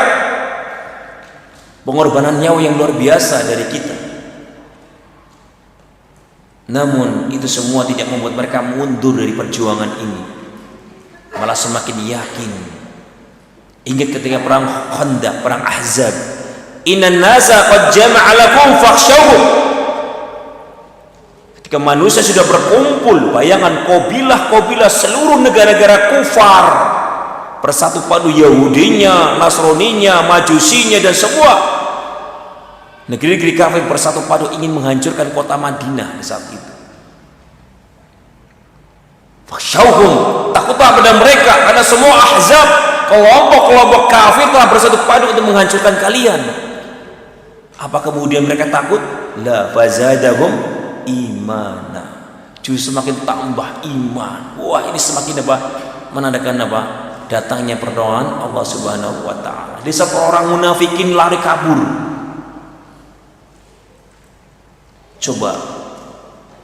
pengorbanan nyawa yang luar biasa dari kita. Namun itu semua tidak membuat mereka mundur dari perjuangan ini, malah semakin yakin. Ingat ketika perang Khandaq, perang Ahzab, innan nasa qad jama'a lakum fakhshawhum. Ketika manusia sudah berkumpul, bayangan kabilah-kabilah seluruh negara-negara kufar bersatu padu, Yahudinya, Nasraninya, Majusinya, dan semua negeri-negeri kafir bersatu padu ingin menghancurkan kota Madinah di saat itu. Fakhshawhum, takutlah pada mereka, karena semua ahzab, kelompok-kelompok kafir telah bersatu padu untuk menghancurkan kalian. Apa kemudian mereka takut? La fazadahum imana, justru semakin tambah iman. Wah, ini semakin menandakan datangnya pertolongan Allah Subhanahu wa taala. Di saat orang munafikin lari kabur. Coba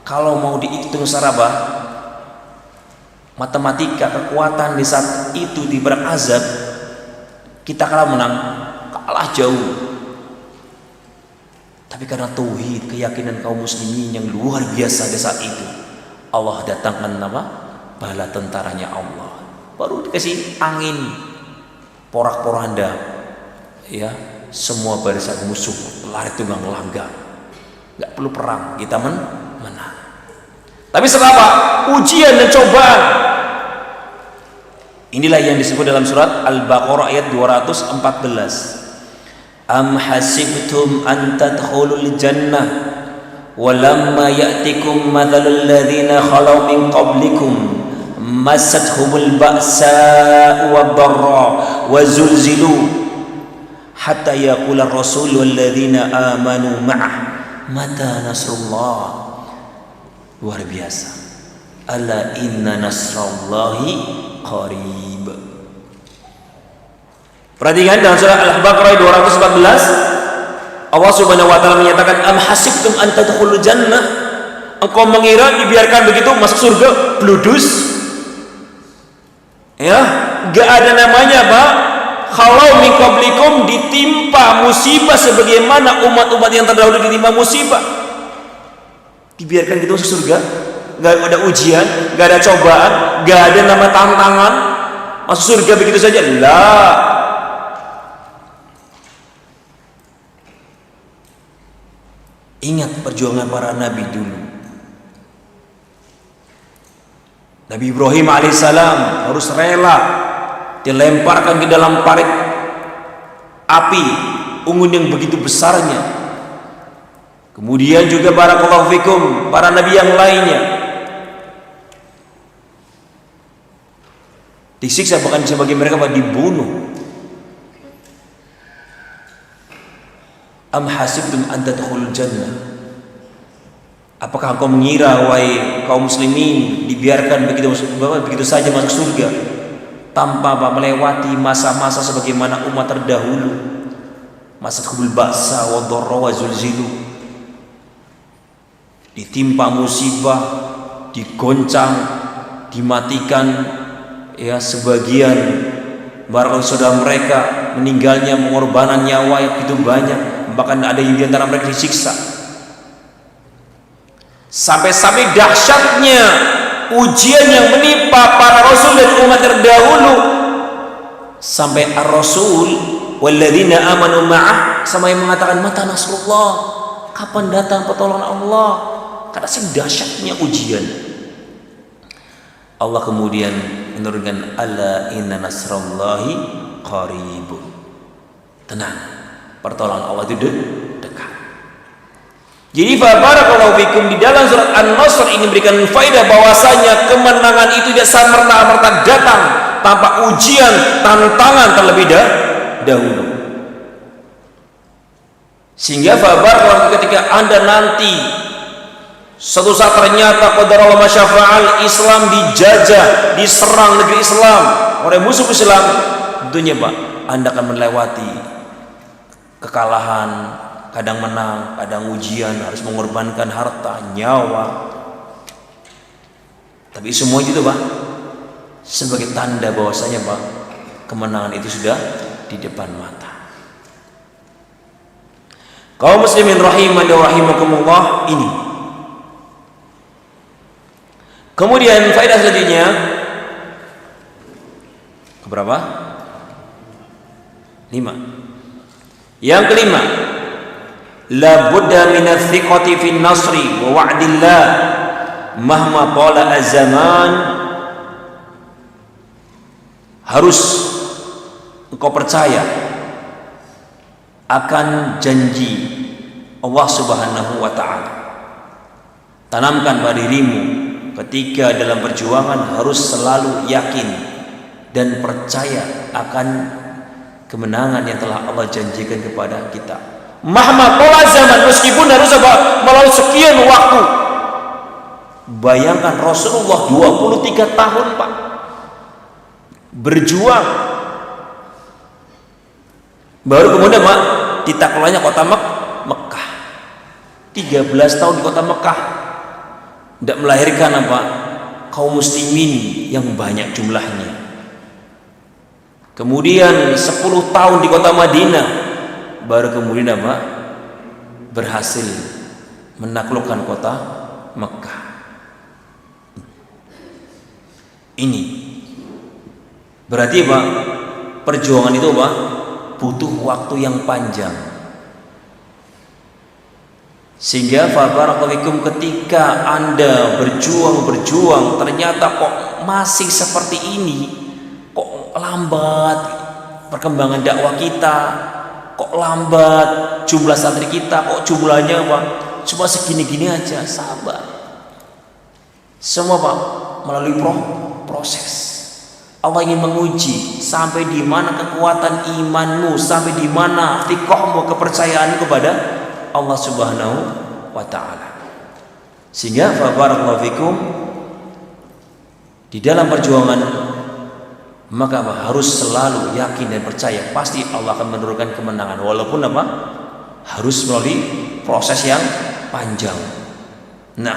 kalau mau dihitung secara matematika kekuatan di saat itu di perang Ahzab, kita kalah menang, kalah jauh. Tapi karena tauhid, keyakinan kaum muslimin yang luar biasa di saat itu, Allah datangkan bala tentaranya Allah. Baru dikasih angin porak-poranda, ya, semua barisan musuh lari tunggang langgang. Nggak perlu perang, kita menang. Tapi setelah ujian dan cobaan, inilah yang disebut dalam surat Al-Baqarah ayat 214. Am hasibtum an tadkhulul jannah walamma ya'tikum mathalul ladzina khalaw min qablikum massathumul ba'sa wad-dharra wa zulzilu hatta yaqula ar-rasul wal ladzina amanu ma'ah mata nasrullah Luar biasa. Ala inna nasrallahi qarib. Perhatikan dalam surah Al-Baqarah 214, Allah Subhanahu wa taala menyatakan am hasibtum an tadkhulul jannah? Engkau mengira dibiarkan begitu masuk surga bludus? Ya, enggak ada namanya, Pak. Kalau min qablikum ditimpa musibah sebagaimana umat-umat yang terdahulu ditimpa musibah. Dibiarkan gitu masuk surga? Enggak ada ujian, enggak ada cobaan, enggak ada nama tantangan. Masuk surga begitu saja? Lah. Ingat perjuangan para nabi dulu. Nabi Ibrahim alaihissalam harus rela dilemparkan ke dalam parit api unggun yang begitu besarnya. Kemudian juga barakallahu fikum para nabi yang lainnya disiksa, bahkan sebagian mereka dibunuh. Am hasibtum an tadkhulul jannah? Apakah engkau mengira wahai kaum muslimin dibiarkan begitu saja masuk surga tanpa melewati masa-masa sebagaimana umat terdahulu, masa kubul ba'sa wa dharra wa zulzilu, ditimpa musibah, digoncang, dimatikan, ya sebagian barang saudara mereka meninggalnya, mengorbankan nyawa yang begitu banyak, bahkan ada yang di antara mereka disiksa. Sampai-sampai dahsyatnya ujian yang menimpa para rasul dan umat terdahulu, sampai ar-rasul walladzina amanu ma'ah sama yang mengatakan mata nasrullah, kapan datang pertolongan Allah, karena dahsyatnya ujian. Allah kemudian menurunkan ala inna nasrallahi qaribun. Tenang, pertolongan Allah itu dekat. Jadi barakallahu fikum, di dalam surat An-Nasr ini memberikan faedah bahwasanya kemenangan itu tidak serta-merta datang tanpa ujian, tantangan terlebih dahulu. Sehingga barakallahu ketika Anda nanti suatu saat ternyata qadarullah masyafa'al Islam dijajah, diserang negeri Islam oleh musuh Islam, tentunya Pak, Anda akan melewati kekalahan, kadang menang, kadang ujian, harus mengorbankan harta, nyawa. Tapi semua itu Pak sebagai tanda bahwasanya Pak kemenangan itu sudah di depan mata. Kaum muslimin rahimani wa rahimakumullah, ini. Kemudian faedah selanjutnya keberapa? 5. Yang kelima, la budda min athiqati fi nasri wa wa'dillah mahma qala az-zaman. Harus engkau percaya akan janji Allah Subhanahu wa taala. Tanamkan pada dirimu ketika dalam perjuangan, harus selalu yakin dan percaya akan kemenangan yang telah Allah janjikan kepada kita. Mahma qala zaman, meskipun harus melalui sekian waktu. Bayangkan Rasulullah 23 tahun Pak berjuang, baru kemudian Pak ditaklukkannya kota Mekah. 13 tahun di kota Mekah, tidak melahirkan apa kaum muslimin yang banyak jumlahnya. Kemudian 10 tahun di kota Madinah, baru kemudian apa berhasil menaklukkan kota Mekah. Ini berarti Pak perjuangan itu Pak butuh waktu yang panjang. Sehingga barakallahu ketika Anda berjuang ternyata kok masih seperti ini, kok lambat perkembangan dakwah kita, kok lambat jumlah santri kita, kok jumlahnya Pak cuma segini-gini aja, sabar. Semua Pak melalui proses. Allah ingin menguji sampai di mana kekuatan imanmu, sampai di mana thiqahmu, kepercayaanmu kepada Allah Subhanahu wa taala. Sehingga fa barakallahu fikum, di dalam perjuangan maka harus selalu yakin dan percaya pasti Allah akan menurunkan kemenangan, walaupun harus melalui proses yang panjang. Nah,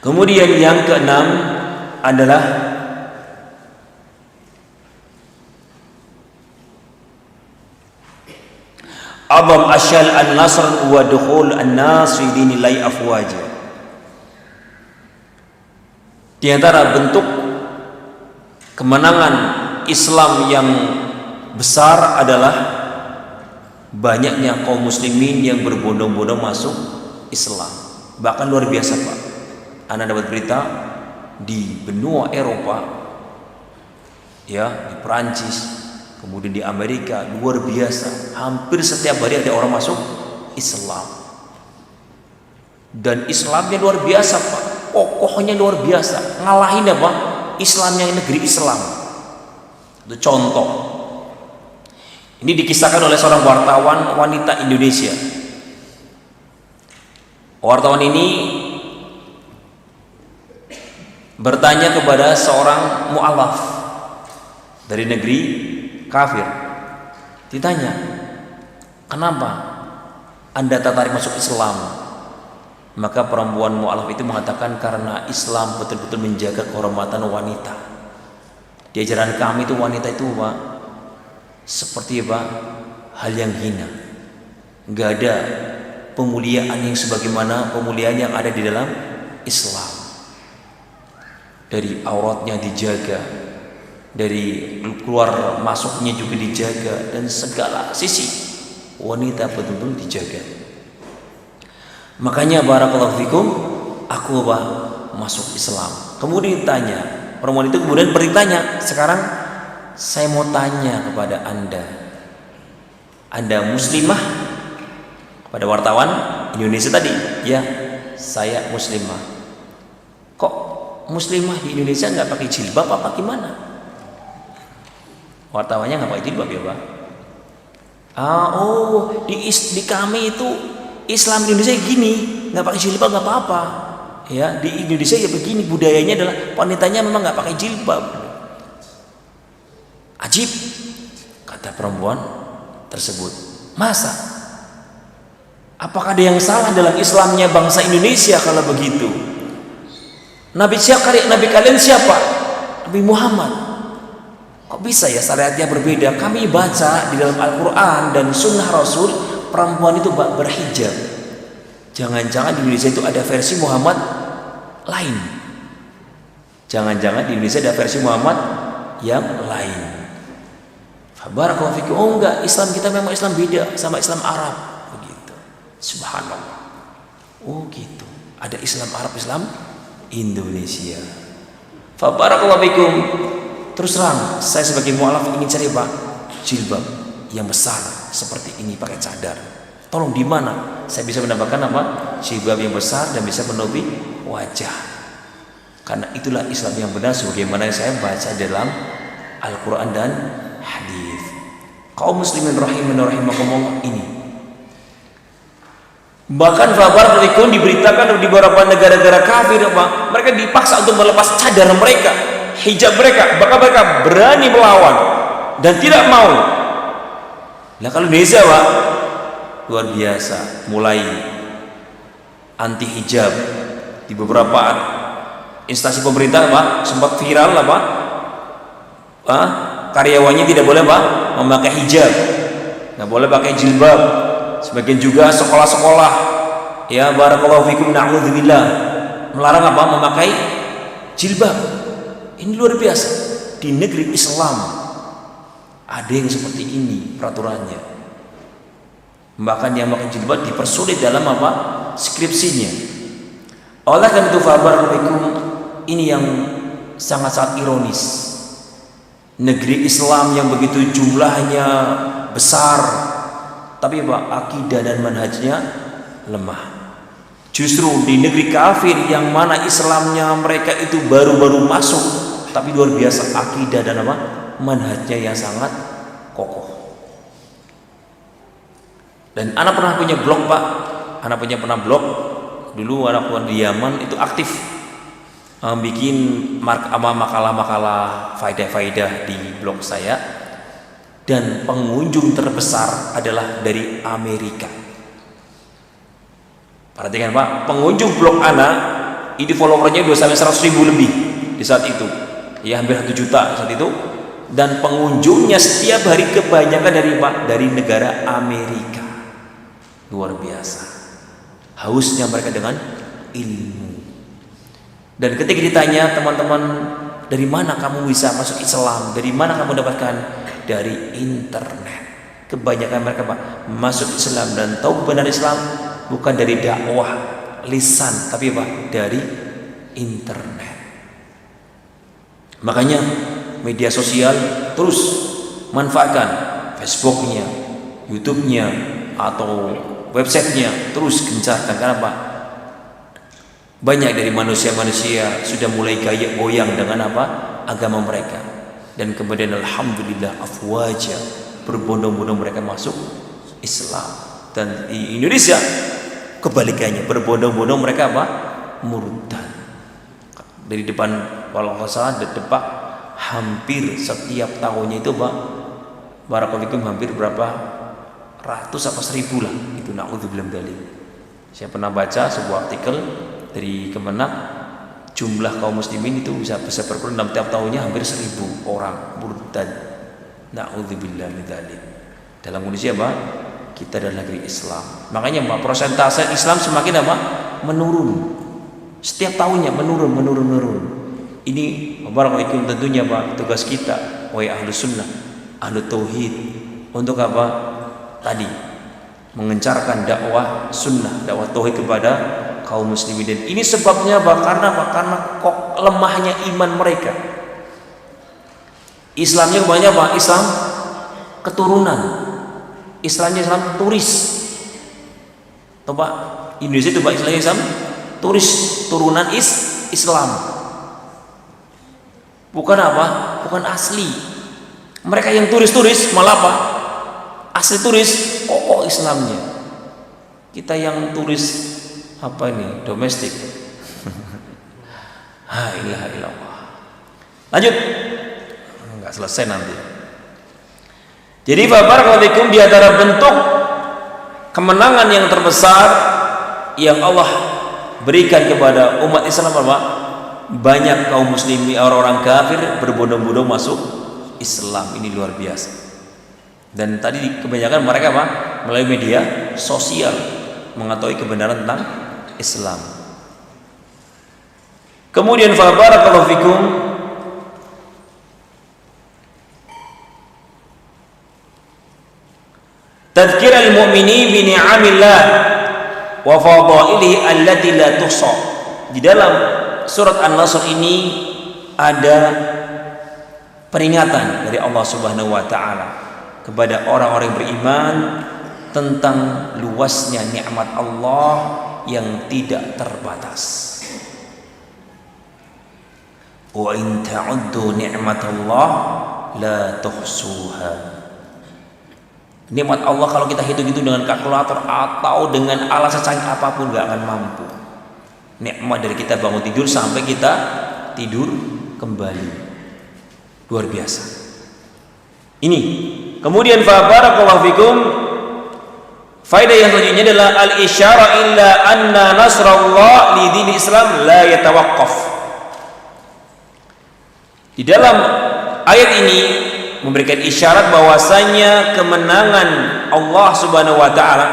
kemudian yang keenam adalah Adam asyal an-nasr wa dukhul an-nas fi dinillahi afwaja. Di antara bentuk kemenangan Islam yang besar adalah banyaknya kaum muslimin yang berbondong-bondong masuk Islam. Bahkan luar biasa, Pak. Anda dapat berita di benua Eropa, ya, di Perancis, kemudian di Amerika, luar biasa. Hampir setiap hari ada orang masuk Islam. Dan Islamnya luar biasa, Pak. Kokohnya luar biasa. Ngalahin apa? Islamnya negeri Islam. Itu contoh. Ini dikisahkan oleh seorang wartawan wanita Indonesia. Wartawan ini bertanya kepada seorang mu'alaf dari negeri kafir. Ditanya, kenapa Anda tertarik masuk Islam? Maka perempuan mu'alaf itu mengatakan, karena Islam betul-betul menjaga kehormatan wanita. Di ajaran kami itu wanita itu, Pak, seperti apa? Hal yang hina. Enggak ada pemuliaan yang sebagaimana pemuliaan yang ada di dalam Islam. Dari auratnya dijaga, dari keluar masuknya juga dijaga, dan segala sisi wanita betul-betul dijaga. Makanya barakallahu fikum, aku masuk Islam. Kemudian ditanya, perempuan itu kemudian bertanya, sekarang saya mau tanya kepada Anda muslimah? Kepada wartawan Indonesia tadi, ya, saya muslimah. Kok muslimah di Indonesia nggak pakai jilbab apa gimana? Wartawannya nggak pakai jilbab, ya, Pak. Oh, di kami itu Islam di Indonesia gini, nggak pakai jilbab nggak apa-apa. Ya, di Indonesia ya begini, budayanya adalah wanitanya memang nggak pakai jilbab. Ajib, kata perempuan tersebut. Masa? Apakah ada yang salah dalam Islamnya bangsa Indonesia kalau begitu? Nabi kalian siapa? Nabi Muhammad. Kok bisa ya syariatnya berbeda? Kami baca di dalam Al-Quran dan Sunnah Rasul, perempuan itu berhijab. Jangan-jangan di Indonesia itu ada versi Muhammad lain. Jangan-jangan di Indonesia ada versi Muhammad yang lain. Barakallahu fikum. Oh enggak, Islam kita memang Islam beda sama Islam Arab. Begitu. Subhanallah. Oh gitu. Ada Islam Arab, Islam Indonesia. Barakallahu fikum. Terus terang, saya sebagai mu'alaf ingin cari jilbab yang besar seperti ini, pakai cadar. Tolong di mana saya bisa mendapatkan jilbab yang besar dan bisa menutupi wajah. Karena itulah Islam yang benar sebagaimana yang saya baca dalam Al-Quran dan hadis. Kaum muslimin rahimakumullah ini. Bahkan barakallahu diberitakan di beberapa negara-negara kafir, mereka dipaksa untuk melepas cadar mereka, hijab mereka, bahkan mereka berani melawan dan tidak mau. Nah kalau Indonesia, Pak, luar biasa, mulai anti hijab di beberapa instansi pemerintah, Pak, sempat viral, karyawannya tidak boleh, Pak, memakai hijab, nggak boleh pakai jilbab. Sebagian juga sekolah-sekolah, ya barakallahu fikum, na'udzubillah, melarang memakai jilbab. Ini luar biasa. Di negeri Islam ada yang seperti ini peraturannya. Bahkan yang pakai jilbab dipersulit dalam skripsinya. Oleh karena itu barakallahu, ini yang sangat-sangat ironis. Negeri Islam yang begitu jumlahnya besar, tapi akidah dan manhajnya lemah. Justru di negeri kafir yang mana Islamnya mereka itu baru-baru masuk, tapi luar biasa akidah dan manhajnya yang sangat kokoh. Dan anak pernah punya blog, Pak. Anak pernah blog, dulu anak di Yaman itu aktif bikin makalah-makalah faedah-faedah di blog saya, dan pengunjung terbesar adalah dari Amerika. Perhatikan Pak, pengunjung blog anak ini followernya 200.000 lebih di saat itu, ya hampir 1 juta saat itu, dan pengunjungnya setiap hari kebanyakan dari negara Amerika. Luar biasa hausnya mereka dengan ilmu. Dan ketika ditanya teman-teman, dari mana kamu bisa masuk Islam, dari mana kamu dapatkan? Dari internet. Kebanyakan mereka Pak masuk Islam dan tahu benar Islam bukan dari dakwah lisan, tapi Pak dari internet. Makanya media sosial terus manfaatkan, Facebooknya, YouTube-nya, atau websitenya terus gencarkan. Karena Pak banyak dari manusia-manusia sudah mulai goyang dengan agama mereka, dan kemudian alhamdulillah afwaja, berbondong-bondong mereka masuk Islam. Dan di Indonesia kebalikannya, berbondong-bondong mereka murtad. Dari depan, kalau nggak salah depan hampir setiap tahunnya itu Pak barakallahu hampir berapa ratus apa 1000 lah itu, naudzubillah min dzalik. Saya pernah baca sebuah artikel dari Kemenak, jumlah kaum muslimin itu bisa berkurang dalam tiap tahunnya hampir 1000 orang murtad. Naudzubillah min dzalik. Dalam kondisi kita adalah negeri Islam. Makanya persentase Islam semakin menurun. Setiap tahunnya menurun. Ini barakallahu tentunya tugas kita wahai ahlu sunnah, ahlu tauhid, untuk tadi mengencarkan dakwah sunnah, dakwah tauhid kepada kaum muslimin. Dan ini sebabnya karena kok lemahnya iman mereka. Islamnya banyak Islam keturunan, Islamnya Islam turis. Coba Indonesia itu Islamnya Islam turis, turunan Islam, bukan bukan asli. Mereka yang turis malah asli turis kokoh Islamnya. Kita yang turis domestik. La ilaha illallah. Lanjut, nggak selesai nanti. Jadi barakallahu di antara bentuk kemenangan yang terbesar yang Allah berikan kepada umat Islam banyak kaum muslimin, orang-orang kafir berbondong-bondong masuk Islam. Ini luar biasa. Dan tadi kebanyakan mereka melalui media sosial mengetahui kebenaran tentang Islam. Kemudian barakallahu fikum, tadhkirul mu'mini bi ni'amillah wa fadailihi allati la tuhsa. Di dalam surat An-Nasr ini ada peringatan dari Allah Subhanahu wa taala kepada orang-orang yang beriman tentang luasnya nikmat Allah yang tidak terbatas. Wa in ta'uddu ni'matallah la tuhsuha. Nikmat Allah kalau kita hitung-hitung dengan kalkulator atau dengan alat secanggih apapun gak akan mampu. Nikmat dari kita bangun tidur sampai kita tidur kembali, luar biasa. Ini kemudian barakallahu fikum, faedah yang selanjutnya adalah al-isyara illa anna nasrallah li dini Islam la yatawaqqaf. Di dalam ayat ini memberikan isyarat bahwasanya kemenangan Allah Subhanahu wa taala,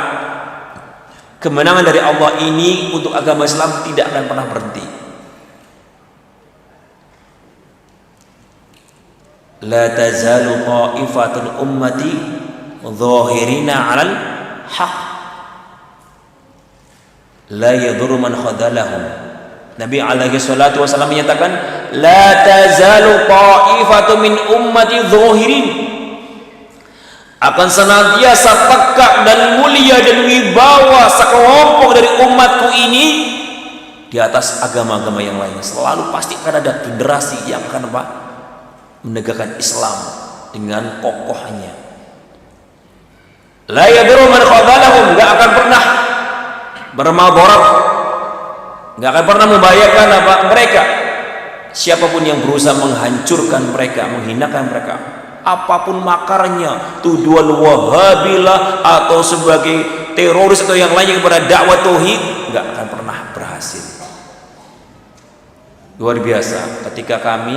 kemenangan dari Allah ini untuk agama Islam tidak akan pernah berhenti. La tazalu qa'ifatul ummati dhahirina 'alal haq la yadurru man khadalahum. Nabi alaihi salatu wasallam menyatakan, la tazalu qa'ifatu min ummati dhahirin, akan senantiasa tegak dan mulia dan wibawa sekelompok dari umatku ini di atas agama-agama yang lain. Selalu pasti akan ada generasi yang akan menegakkan Islam dengan kokohnya. La yadurru man khadalahum, enggak akan pernah bermabarat nggak akan pernah membahayakan apa mereka. Siapapun yang berusaha menghancurkan mereka, menghinakan mereka, apapun makarnya, tuduhan Wahabilah atau sebagai teroris atau yang lainnya kepada dakwah tauhid, nggak akan pernah berhasil. Luar biasa. Ketika kami,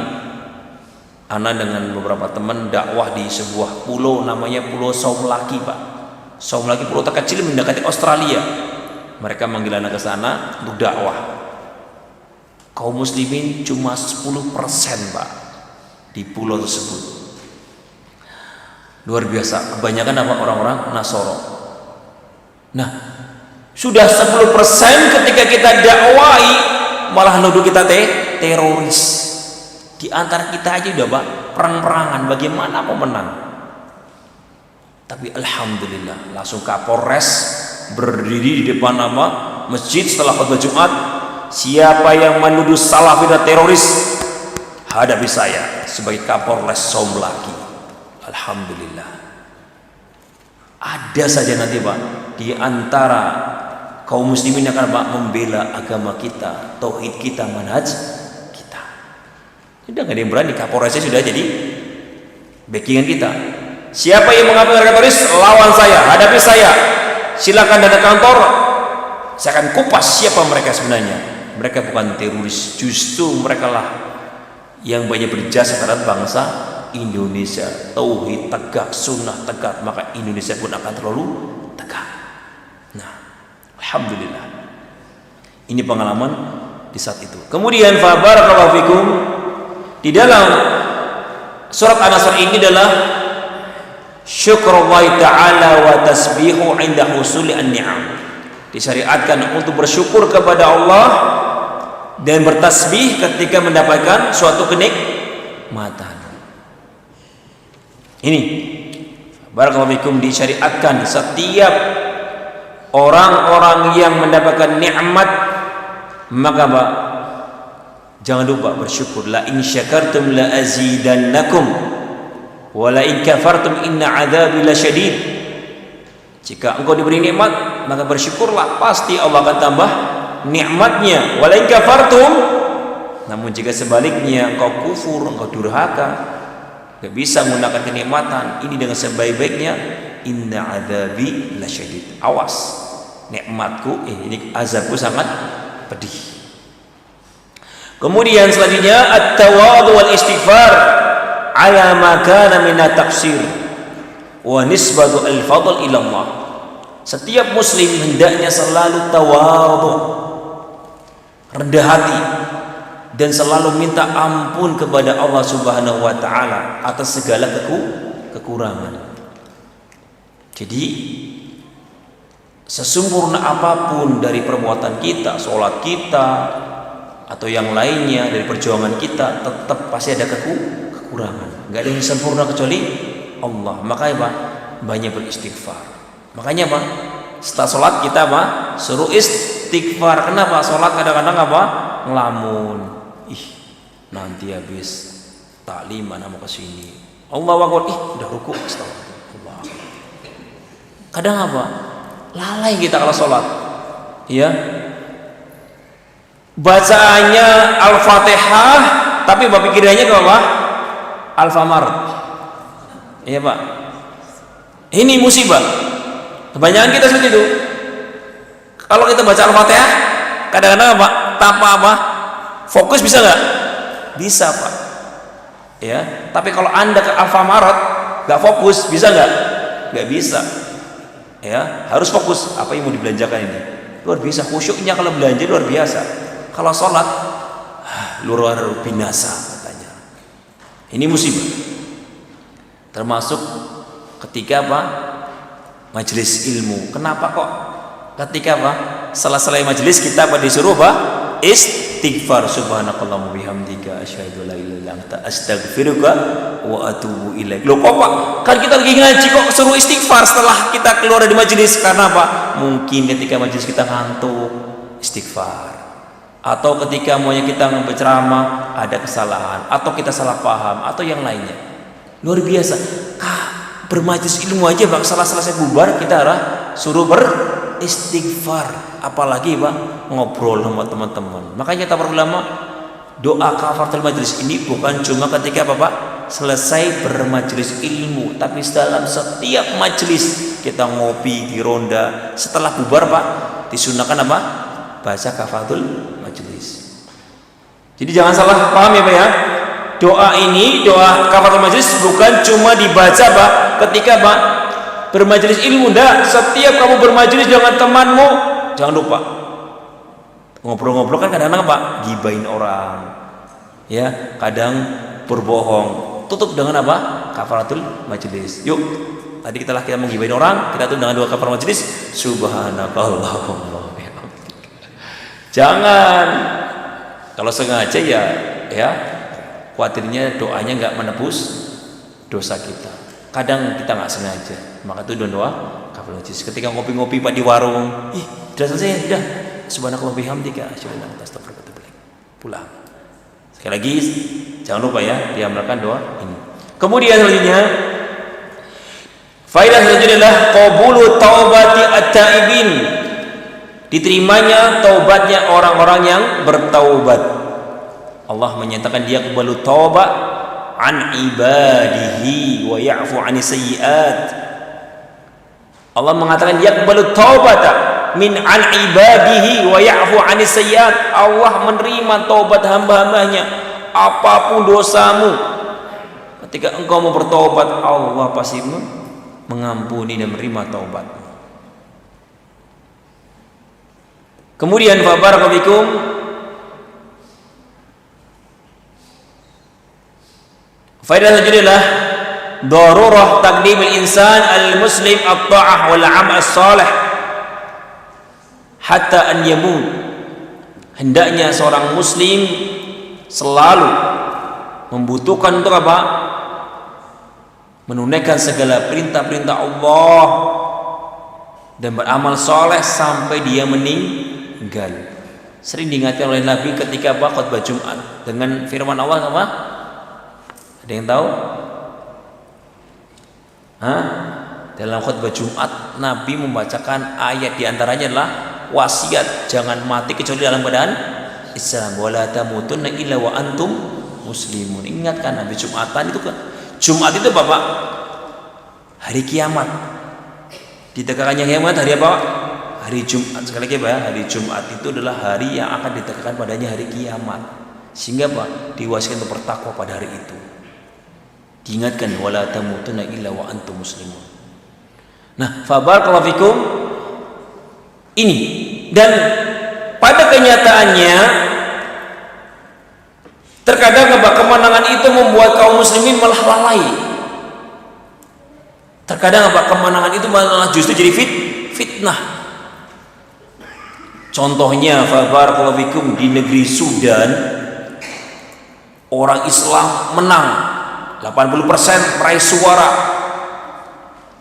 ana dengan beberapa teman dakwah di sebuah pulau namanya Pulau Saumlaki, Pak. Saumlaki pulau terkecil mendekati Australia. Mereka manggil anak ke sana untuk dakwah. Kaum muslimin cuma 10%, Pak, di pulau tersebut. Luar biasa. Kebanyakan apa? Orang-orang Nasoro. Nah, sudah 10% ketika kita dakwahi malah nuduh kita teroris. Di antara kita aja udah, Pak, perang-perangan bagaimana mau menang. Tapi alhamdulillah langsung Kapolres berdiri di depan nama masjid setelah khutbah Jumat. Siapa yang menuduh Salafi dan teroris, hadapi saya sebagai Kapolres Saumlaki. Alhamdulillah. Ada saja nanti, Pak, di antara kaum muslimin yang akan, Pak, membela agama kita, tauhid kita, manhaj kita. Sudah nggak ada yang berani. Kapolresnya sudah jadi backingan kita. Siapa yang mengaku teroris, lawan saya, hadapi saya. Silakan datang kantor, saya akan kupas siapa mereka sebenarnya. Mereka bukan teroris, justru mereka lah yang banyak berjasa terhadap bangsa Indonesia. Tauhid tegak, sunnah tegak, maka Indonesia pun akan terlalu tegak. Nah, alhamdulillah. Ini pengalaman di saat itu. Kemudian fa barakallahu fikum, di dalam surat An-Nasr ini adalah syukurullahi ta'ala wa tasbihu inda husuli an-ni'am. Disyariatkan untuk bersyukur kepada Allah dan bertasbih ketika mendapatkan suatu kenikmatan. Ini barakallahu fikum, disyariatkan setiap orang-orang yang mendapatkan nikmat, maka, Pak, jangan lupa bersyukur. La in syakartum la azidannakum wa la in kafartum inna adzabi lasyadid. Jika engkau diberi nikmat, maka bersyukurlah, pasti Allah akan tambah nikmatnya. Wa la in kafartum, namun jika sebaliknya engkau kufur, engkau durhaka, enggak bisa menggunakan kenikmatan ini dengan sebaik-baiknya, inna adzabi lasyadid. Awas, nikmatku ini azabku sangat pedih. Kemudian selanjutnya at-tawadhu wal istighfar ala ma kana min at-taqsir wa nisbatu al-fadl ila Allah. Setiap muslim hendaknya selalu tawadhu, rendah hati, dan selalu minta ampun kepada Allah Subhanahu wa taala atas segala kekurangan. Jadi sesempurna apapun dari perbuatan kita, sholat kita atau yang lainnya dari perjuangan kita, tetap pasti ada kekurangan. Nggak ada yang sempurna kecuali Allah. Makanya, Pak, banyak beristighfar. Makanya, Pak, setelah sholat kita, Pak, suruh istighfar. Kenapa? Sholat kadang-kadang apa? Ngelamun. Nanti habis taklim mana mau kesini. Allahu Akbar. Udah ruku. Astagfirullah. Kadang apa? Lalai kita kalau sholat. Ya. Bacaannya Al-Fatihah, tapi pikirannya ke apa? Alfamart. Iya, Pak. Ini musibah. Kebanyakan kita seperti itu. Kalau kita baca Al-Fatihah, kadang-kadang apa? Tanpa apa? Fokus bisa nggak? Bisa, Pak. Ya. Tapi kalau Anda ke Alfamart nggak fokus, bisa nggak? Nggak bisa. Ya, harus fokus. Apa yang mau dibelanjakan ini? Luar biasa. Khusyuknya kalau belanja luar biasa. Kalau sholat, luar binasa katanya. Ini musibah. Termasuk ketika apa? Majelis ilmu. Kenapa kok ketika apa? Selesai majelis kita apa disuruh apa? Istighfar. Subhanakallahumma bihamdika asyhadu an la ilaha illa anta astaghfiruka wa atubu ilaik. Loh, kok, Pak? Kan kita lagi ngaji kok suruh istighfar setelah kita keluar dari majelis. Karena apa? Mungkin ketika majelis kita ngantuk, istighfar. Atau ketika maunya kita berceramah ada kesalahan, atau kita salah paham, atau yang lainnya. Luar biasa. Bermajlis ilmu aja, Bang, selesai bubar kita suruh beristighfar, apalagi Pak ngobrol sama teman-teman. Makanya kata para ulama, doa kafaratul majlis ini bukan cuma ketika apa Pak selesai bermajelis ilmu, tapi dalam setiap majelis kita ngopi di ronda, setelah bubar Pak disunahkan apa? Baca kafaratul majlis. Jadi jangan salah paham ya Pak ya. Doa ini, doa kafaratul majlis bukan cuma dibaca Pak ketika Pak bermajelis ilmu. Enggak, setiap kamu bermajelis dengan temanmu jangan lupa ngobrol-ngobrol. Kan kadang-kadang Pak gibain orang, ya kadang berbohong. Tutup dengan apa? Kafaratul majlis. Yuk, tadi kita menggibain orang, kita tutup dengan doa kafaratul majlis. Subhanakallahumma. Jangan, kalau sengaja ya khawatirnya doanya nggak menebus dosa kita. Kadang kita nggak sengaja, maka itu doa kafaratul majlis. Ketika ngopi-ngopi Pak di warung, udah selesai, udah. Subhanallah bihamdika, pulang. Sekali lagi, jangan lupa ya diamalkan doa ini. Kemudian selanjutnya, faedah selanjutnya adalah qabulu taubati at-taibin, diterimanya taubatnya orang-orang yang bertaubat. Allah menyatakan dia qabulu taubat an ibadihi wa ya'fu 'anis sayyi'at. Allah mengatakan dia qabulu taubata min an ibadihi wa ya'fu 'anis sayyi'at. Allah menerima taubat hamba-hambanya apapun dosamu. Ketika engkau mau bertaubat, Allah pasti mengampuni dan menerima taubatmu. Kemudian barakallahu fikum, faedah selanjutnya adalah darurah taqdimul insan al-muslim at-ta'ah wal 'amal as-salih hatta an yamut. Hendaknya seorang muslim selalu membutuhkan untuk apa? Menunaikan segala perintah-perintah Allah dan beramal soleh sampai dia meninggal. Sering diingatkan oleh Nabi ketika khutbah Jumat dengan firman Allah apa? Ada yang tahu? Dalam khutbah Jumat Nabi membacakan ayat, diantaranya adalah wasiat jangan mati kecuali dalam keadaan Islam, wala tamutunna illa wa antum muslimun. Ingatkan Nabi Jumatan itu kan, Jumat itu Bapak hari kiamat, ditegakkannya kiamat hari apa? Hari Jumat. Sekali lagi Pak, hari Jumat itu adalah hari yang akan ditegakkan padanya hari kiamat, sehingga Pak diwasiatkan untuk bertakwa pada hari itu. Diingatkan wala tamutunna illa wa antum muslimun. Nah, fabarakallahu fikum ini, dan pada kenyataannya terkadang kemenangan itu membuat kaum muslimin malah lalai. Terkadang kemenangan itu malah justru jadi fitnah. Contohnya barakallahu fikum di negeri Sudan, orang Islam menang 80% meraih suara.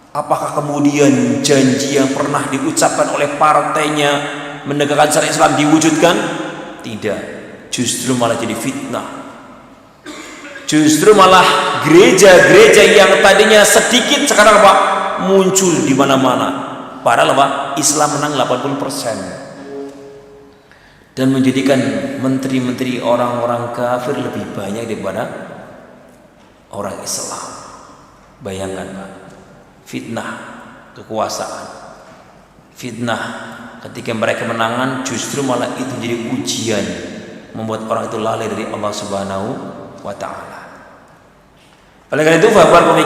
Apakah kemudian janji yang pernah diucapkan oleh partainya menegakkan syariat Islam diwujudkan? Tidak, justru malah jadi fitnah. Justru malah gereja-gereja yang tadinya sedikit sekarang Pak muncul di mana-mana. Padahal Pak Islam menang 80% dan menjadikan menteri-menteri orang-orang kafir lebih banyak daripada orang Islam. Bayangkan Pak, fitnah kekuasaan, fitnah ketika mereka menangan, justru malah itu jadi ujian, membuat orang itu lalai dari Allah Subhanahu wa ta'ala. Oleh karena itu barakallahu,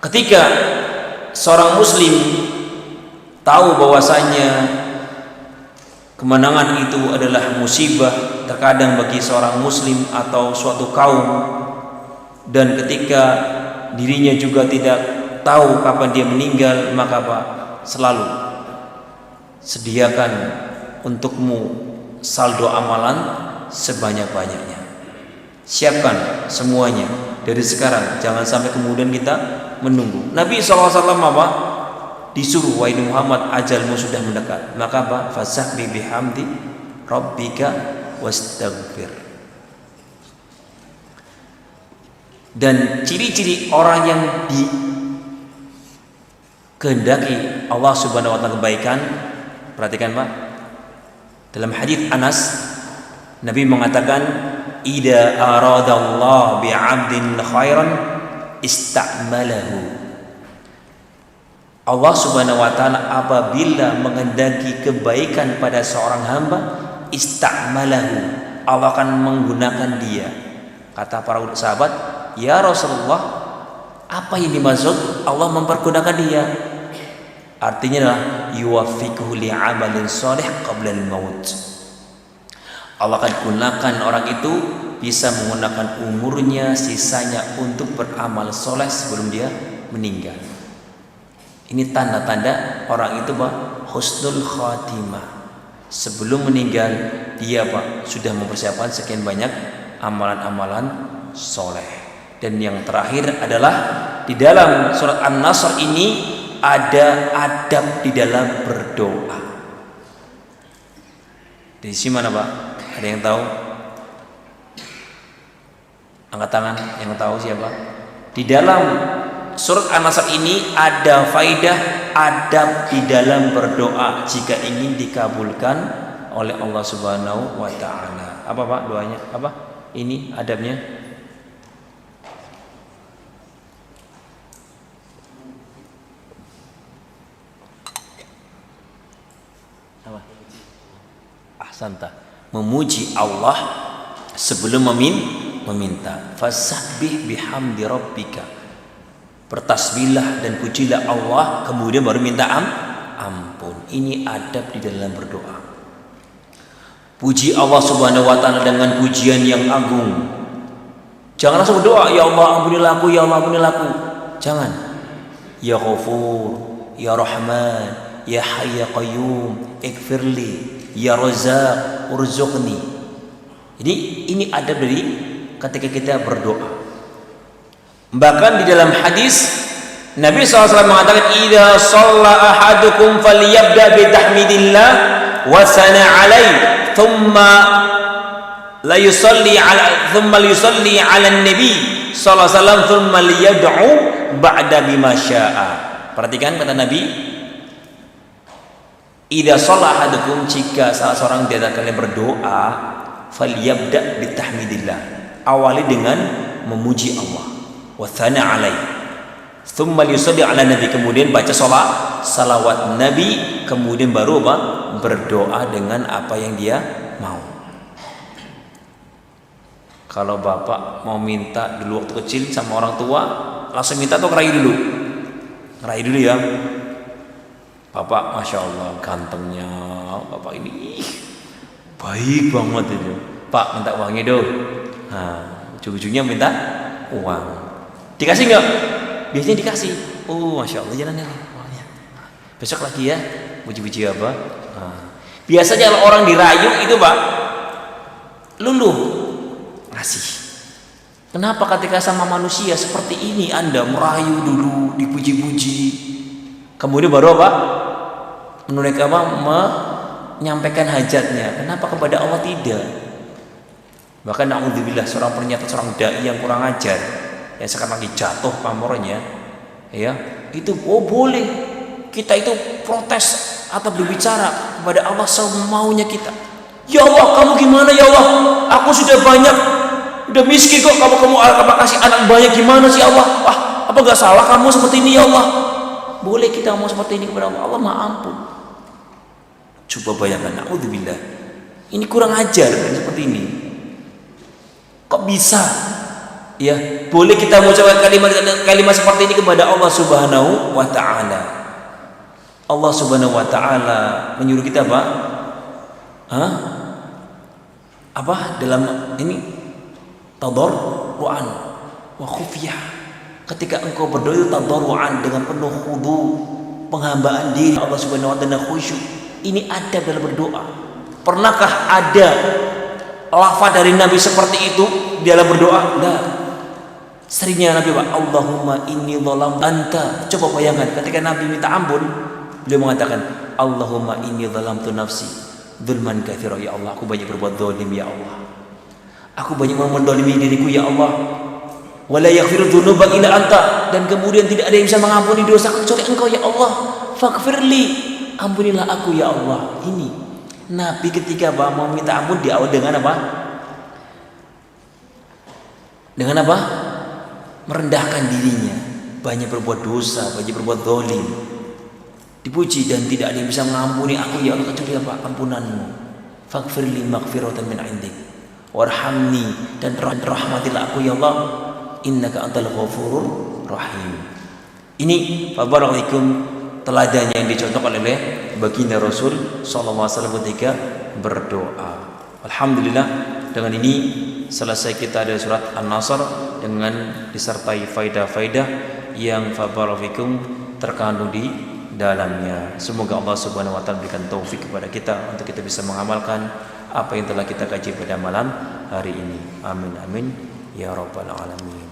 ketika seorang muslim tahu bahwasanya kemenangan itu adalah musibah terkadang bagi seorang muslim atau suatu kaum, dan ketika dirinya juga tidak tahu kapan dia meninggal, maka Pak selalu sediakan untukmu saldo amalan sebanyak-banyaknya. Siapkan semuanya dari sekarang, jangan sampai kemudian kita menunggu. Nabi SAW apa? Disuruh, wahai Muhammad, ajalmu sudah mendekat, maka apa? Fasabbih bihamdi rabbika wastaghfir. Dan ciri-ciri orang yang kehendaki Allah Subhanahu wa taala kebaikan, perhatikan Pak. Dalam hadis Anas, Nabi mengatakan, "Idza aradallahu bi'abdin khairan ista'malahu." Allah Subhanahu wa taala apabila menghendaki kebaikan pada seorang hamba, ista'malahu, Allah akan menggunakan dia. Kata para sahabat, "Ya Rasulullah, apa yang dimaksud Allah mempergunakan dia?" Artinya adalah yuwaffiquhu li'amalin shalih qabla al-maut. Allah akan gunakan orang itu bisa menggunakan umurnya sisanya untuk beramal soleh sebelum dia meninggal. Ini tanda-tanda orang itu Pak, husnul khatimah. Sebelum meninggal dia Pak sudah mempersiapkan sekian banyak amalan-amalan soleh. Dan yang terakhir adalah di dalam surat An-Nasr ini ada adab di dalam berdoa. Di sini mana Pak? Ada yang tahu? Angkat tangan yang tahu siapa? Di dalam surat An-Nasr ini ada faidah adab di dalam berdoa jika ingin dikabulkan oleh Allah Subhanahu wa taala. Apa Pak doanya? Apa? Ini adabnya. Apa? Ahsanta. Memuji Allah sebelum meminta. Fasabbih bihamdi rabbika. Bertasbihlah dan pujilah Allah, kemudian baru minta ampun. Ini adab di dalam berdoa. Puji Allah Subhanahu wa taala dengan pujian yang agung. Jangan langsung berdoa, ya Allah ampunilah aku, ya Allah ampunilah aku. Jangan. Ya Ghafur, ya Rahman, ya Hayy ya Qayyum, ighfirli, ya Razzaq, urzuqni. Jadi ini adab dari ketika kita berdoa. Bahkan di dalam hadis Nabi SAW mengatakan, "Idza shalla ahadukum falyabda bi tahmidillah wa sana alai thumma la yusalli ala nabi sallallahu alaihi wasallam thumma liyad'u ba'da bima syaa." Perhatikan kata Nabi, "Idza shalla ahadukum," jika salah seorang di antara kalian berdoa, falyabda bi tahmidillah, awali dengan memuji Allah, wa thana alai, thumma yusalli ala nabi, kemudian baca salawat nabi, kemudian baru apa? Berdoa dengan apa yang dia mau. Kalau bapak mau minta dulu waktu kecil sama orang tua, langsung minta atau ngerayu dulu? Ngerayu dulu ya. Bapak masya Allah gantengnya bapak ini, baik banget itu. Pak minta uangnya dong. Nah, ujung-ujungnya minta uang. Dikasih nggak? Biasanya dikasih. Oh, masya Allah, jalan ya. Besok lagi ya, puji-puji apa? Nah. Biasanya kalau orang dirayu itu Pak, luluh ngasih. Kenapa ketika sama manusia seperti ini Anda merayu dulu, dipuji-puji, kemudian baru apa? Menunaikan apa? Menyampaikan hajatnya. Kenapa kepada Allah tidak? Bahkan na'udzubillah, seorang pernyataan seorang dai yang kurang ajar, yang sekarang lagi jatuh pamornya, ya itu boleh kita itu protes atau berbicara kepada Allah semaunya kita. Ya Allah, kamu gimana ya Allah? Aku sudah banyak, udah miskin kok, kamu kasih anak banyak, gimana sih Allah? Wah, apa nggak salah kamu seperti ini ya Allah? Boleh kita ngomong seperti ini kepada Allah. Allah maha ampun. Coba bayangkan, na'udzubillah, ini kurang ajar seperti ini. Kok bisa? Ya, boleh kita mengucapkan kalimat seperti ini kepada Allah Subhanahu wa taala. Allah Subhanahu wa taala menyuruh kita apa? Apa dalam ini? Tadarruan wa khufyah. Ketika engkau berdoa itu tadarruan dengan penuh khudu, penghambaan diri Allah Subhanahu wa taala, khusyuk. Ini adab dalam berdoa. Pernahkah ada lafaz dari Nabi seperti itu dalam berdoa? Enggak. Seringnya Nabi Pak, Allahumma inni zalam anta. Coba bayangkan ketika Nabi minta ampun, beliau mengatakan, Allahumma inni zalamtu nafsi dzulman katsira, ya Allah, aku banyak berbuat zalim ya Allah. Aku banyak mendolimi diriku ya Allah. Wala yaghfiru dzunuba illa anta, dan kemudian tidak ada yang bisa mengampuni dosa kecuali Engkau ya Allah. Faghfirli, ampunilah aku ya Allah. Ini Nabi ketika mau minta ampun diawali dengan apa? Dengan apa? Merendahkan dirinya, banyak berbuat dosa, banyak berbuat zalim. Dipuji dan tidak ada yang bisa mengampuni aku ya Allah kecuali apa? Ampunanmu. Faghfirli maghfiratan min 'indik warhamni, dan rahmatilah aku ya Allah, innaka antal ghafurur rahim. Ini fabarakallahu teladan yang dicontohkan oleh baginda Rasul sallallahu alaihi wasallam ketika berdoa. Alhamdulillah, dengan ini selesai kita dari surat An-Nasr dengan disertai faidah-faidah yang fabarakallahu terkandung di dalamnya. Semoga Allah Subhanahu wa taala berikan taufik kepada kita untuk kita bisa mengamalkan apa yang telah kita kaji pada malam hari ini. Amin amin ya rabbal alamin.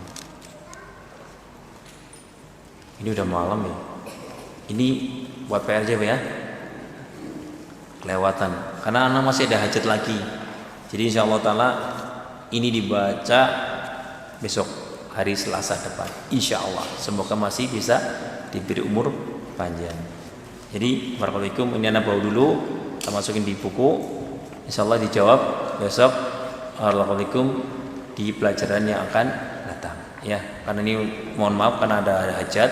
Ini udah malam ya. Ini buat PR aja ya. Kelewatan karena anak masih ada hajat lagi. Jadi insyaallah taala ini dibaca besok hari Selasa depan. Insyaallah semoga masih bisa diberi umur panjang. Jadi barakallahu, ini anak bawa dulu, kita masukin di buku. Insyaallah dijawab besok barakallahu di pelajaran yang akan datang ya. Karena ini mohon maaf karena ada hajat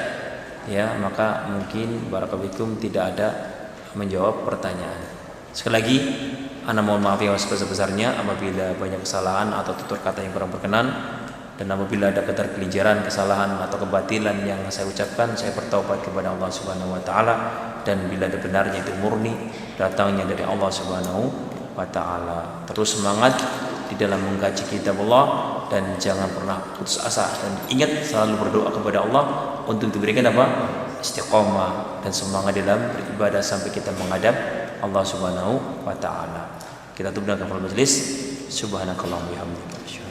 ya, maka mungkin barakallahu tidak ada menjawab pertanyaan. Sekali lagi anak mohon maaf yang sebesar-besarnya apabila banyak kesalahan atau tutur kata yang kurang berkenan, dan apabila ada ketergelinciran, kesalahan atau kebatilan yang saya ucapkan, saya bertaubat kepada Allah Subhanahu wa taala, dan bila ada benarnya itu murni datangnya dari Allah Subhanahu wa taala. Terus semangat di dalam mengkaji kitab Allah dan jangan pernah putus asa, dan ingat selalu berdoa kepada Allah untuk diberikan apa? Istiqomah dan semangat dalam beribadah sampai kita menghadap Allah Subhanahu wa taala. Kita tutup dengan kafal majlis. Subhanakallahumma wa bihamdika.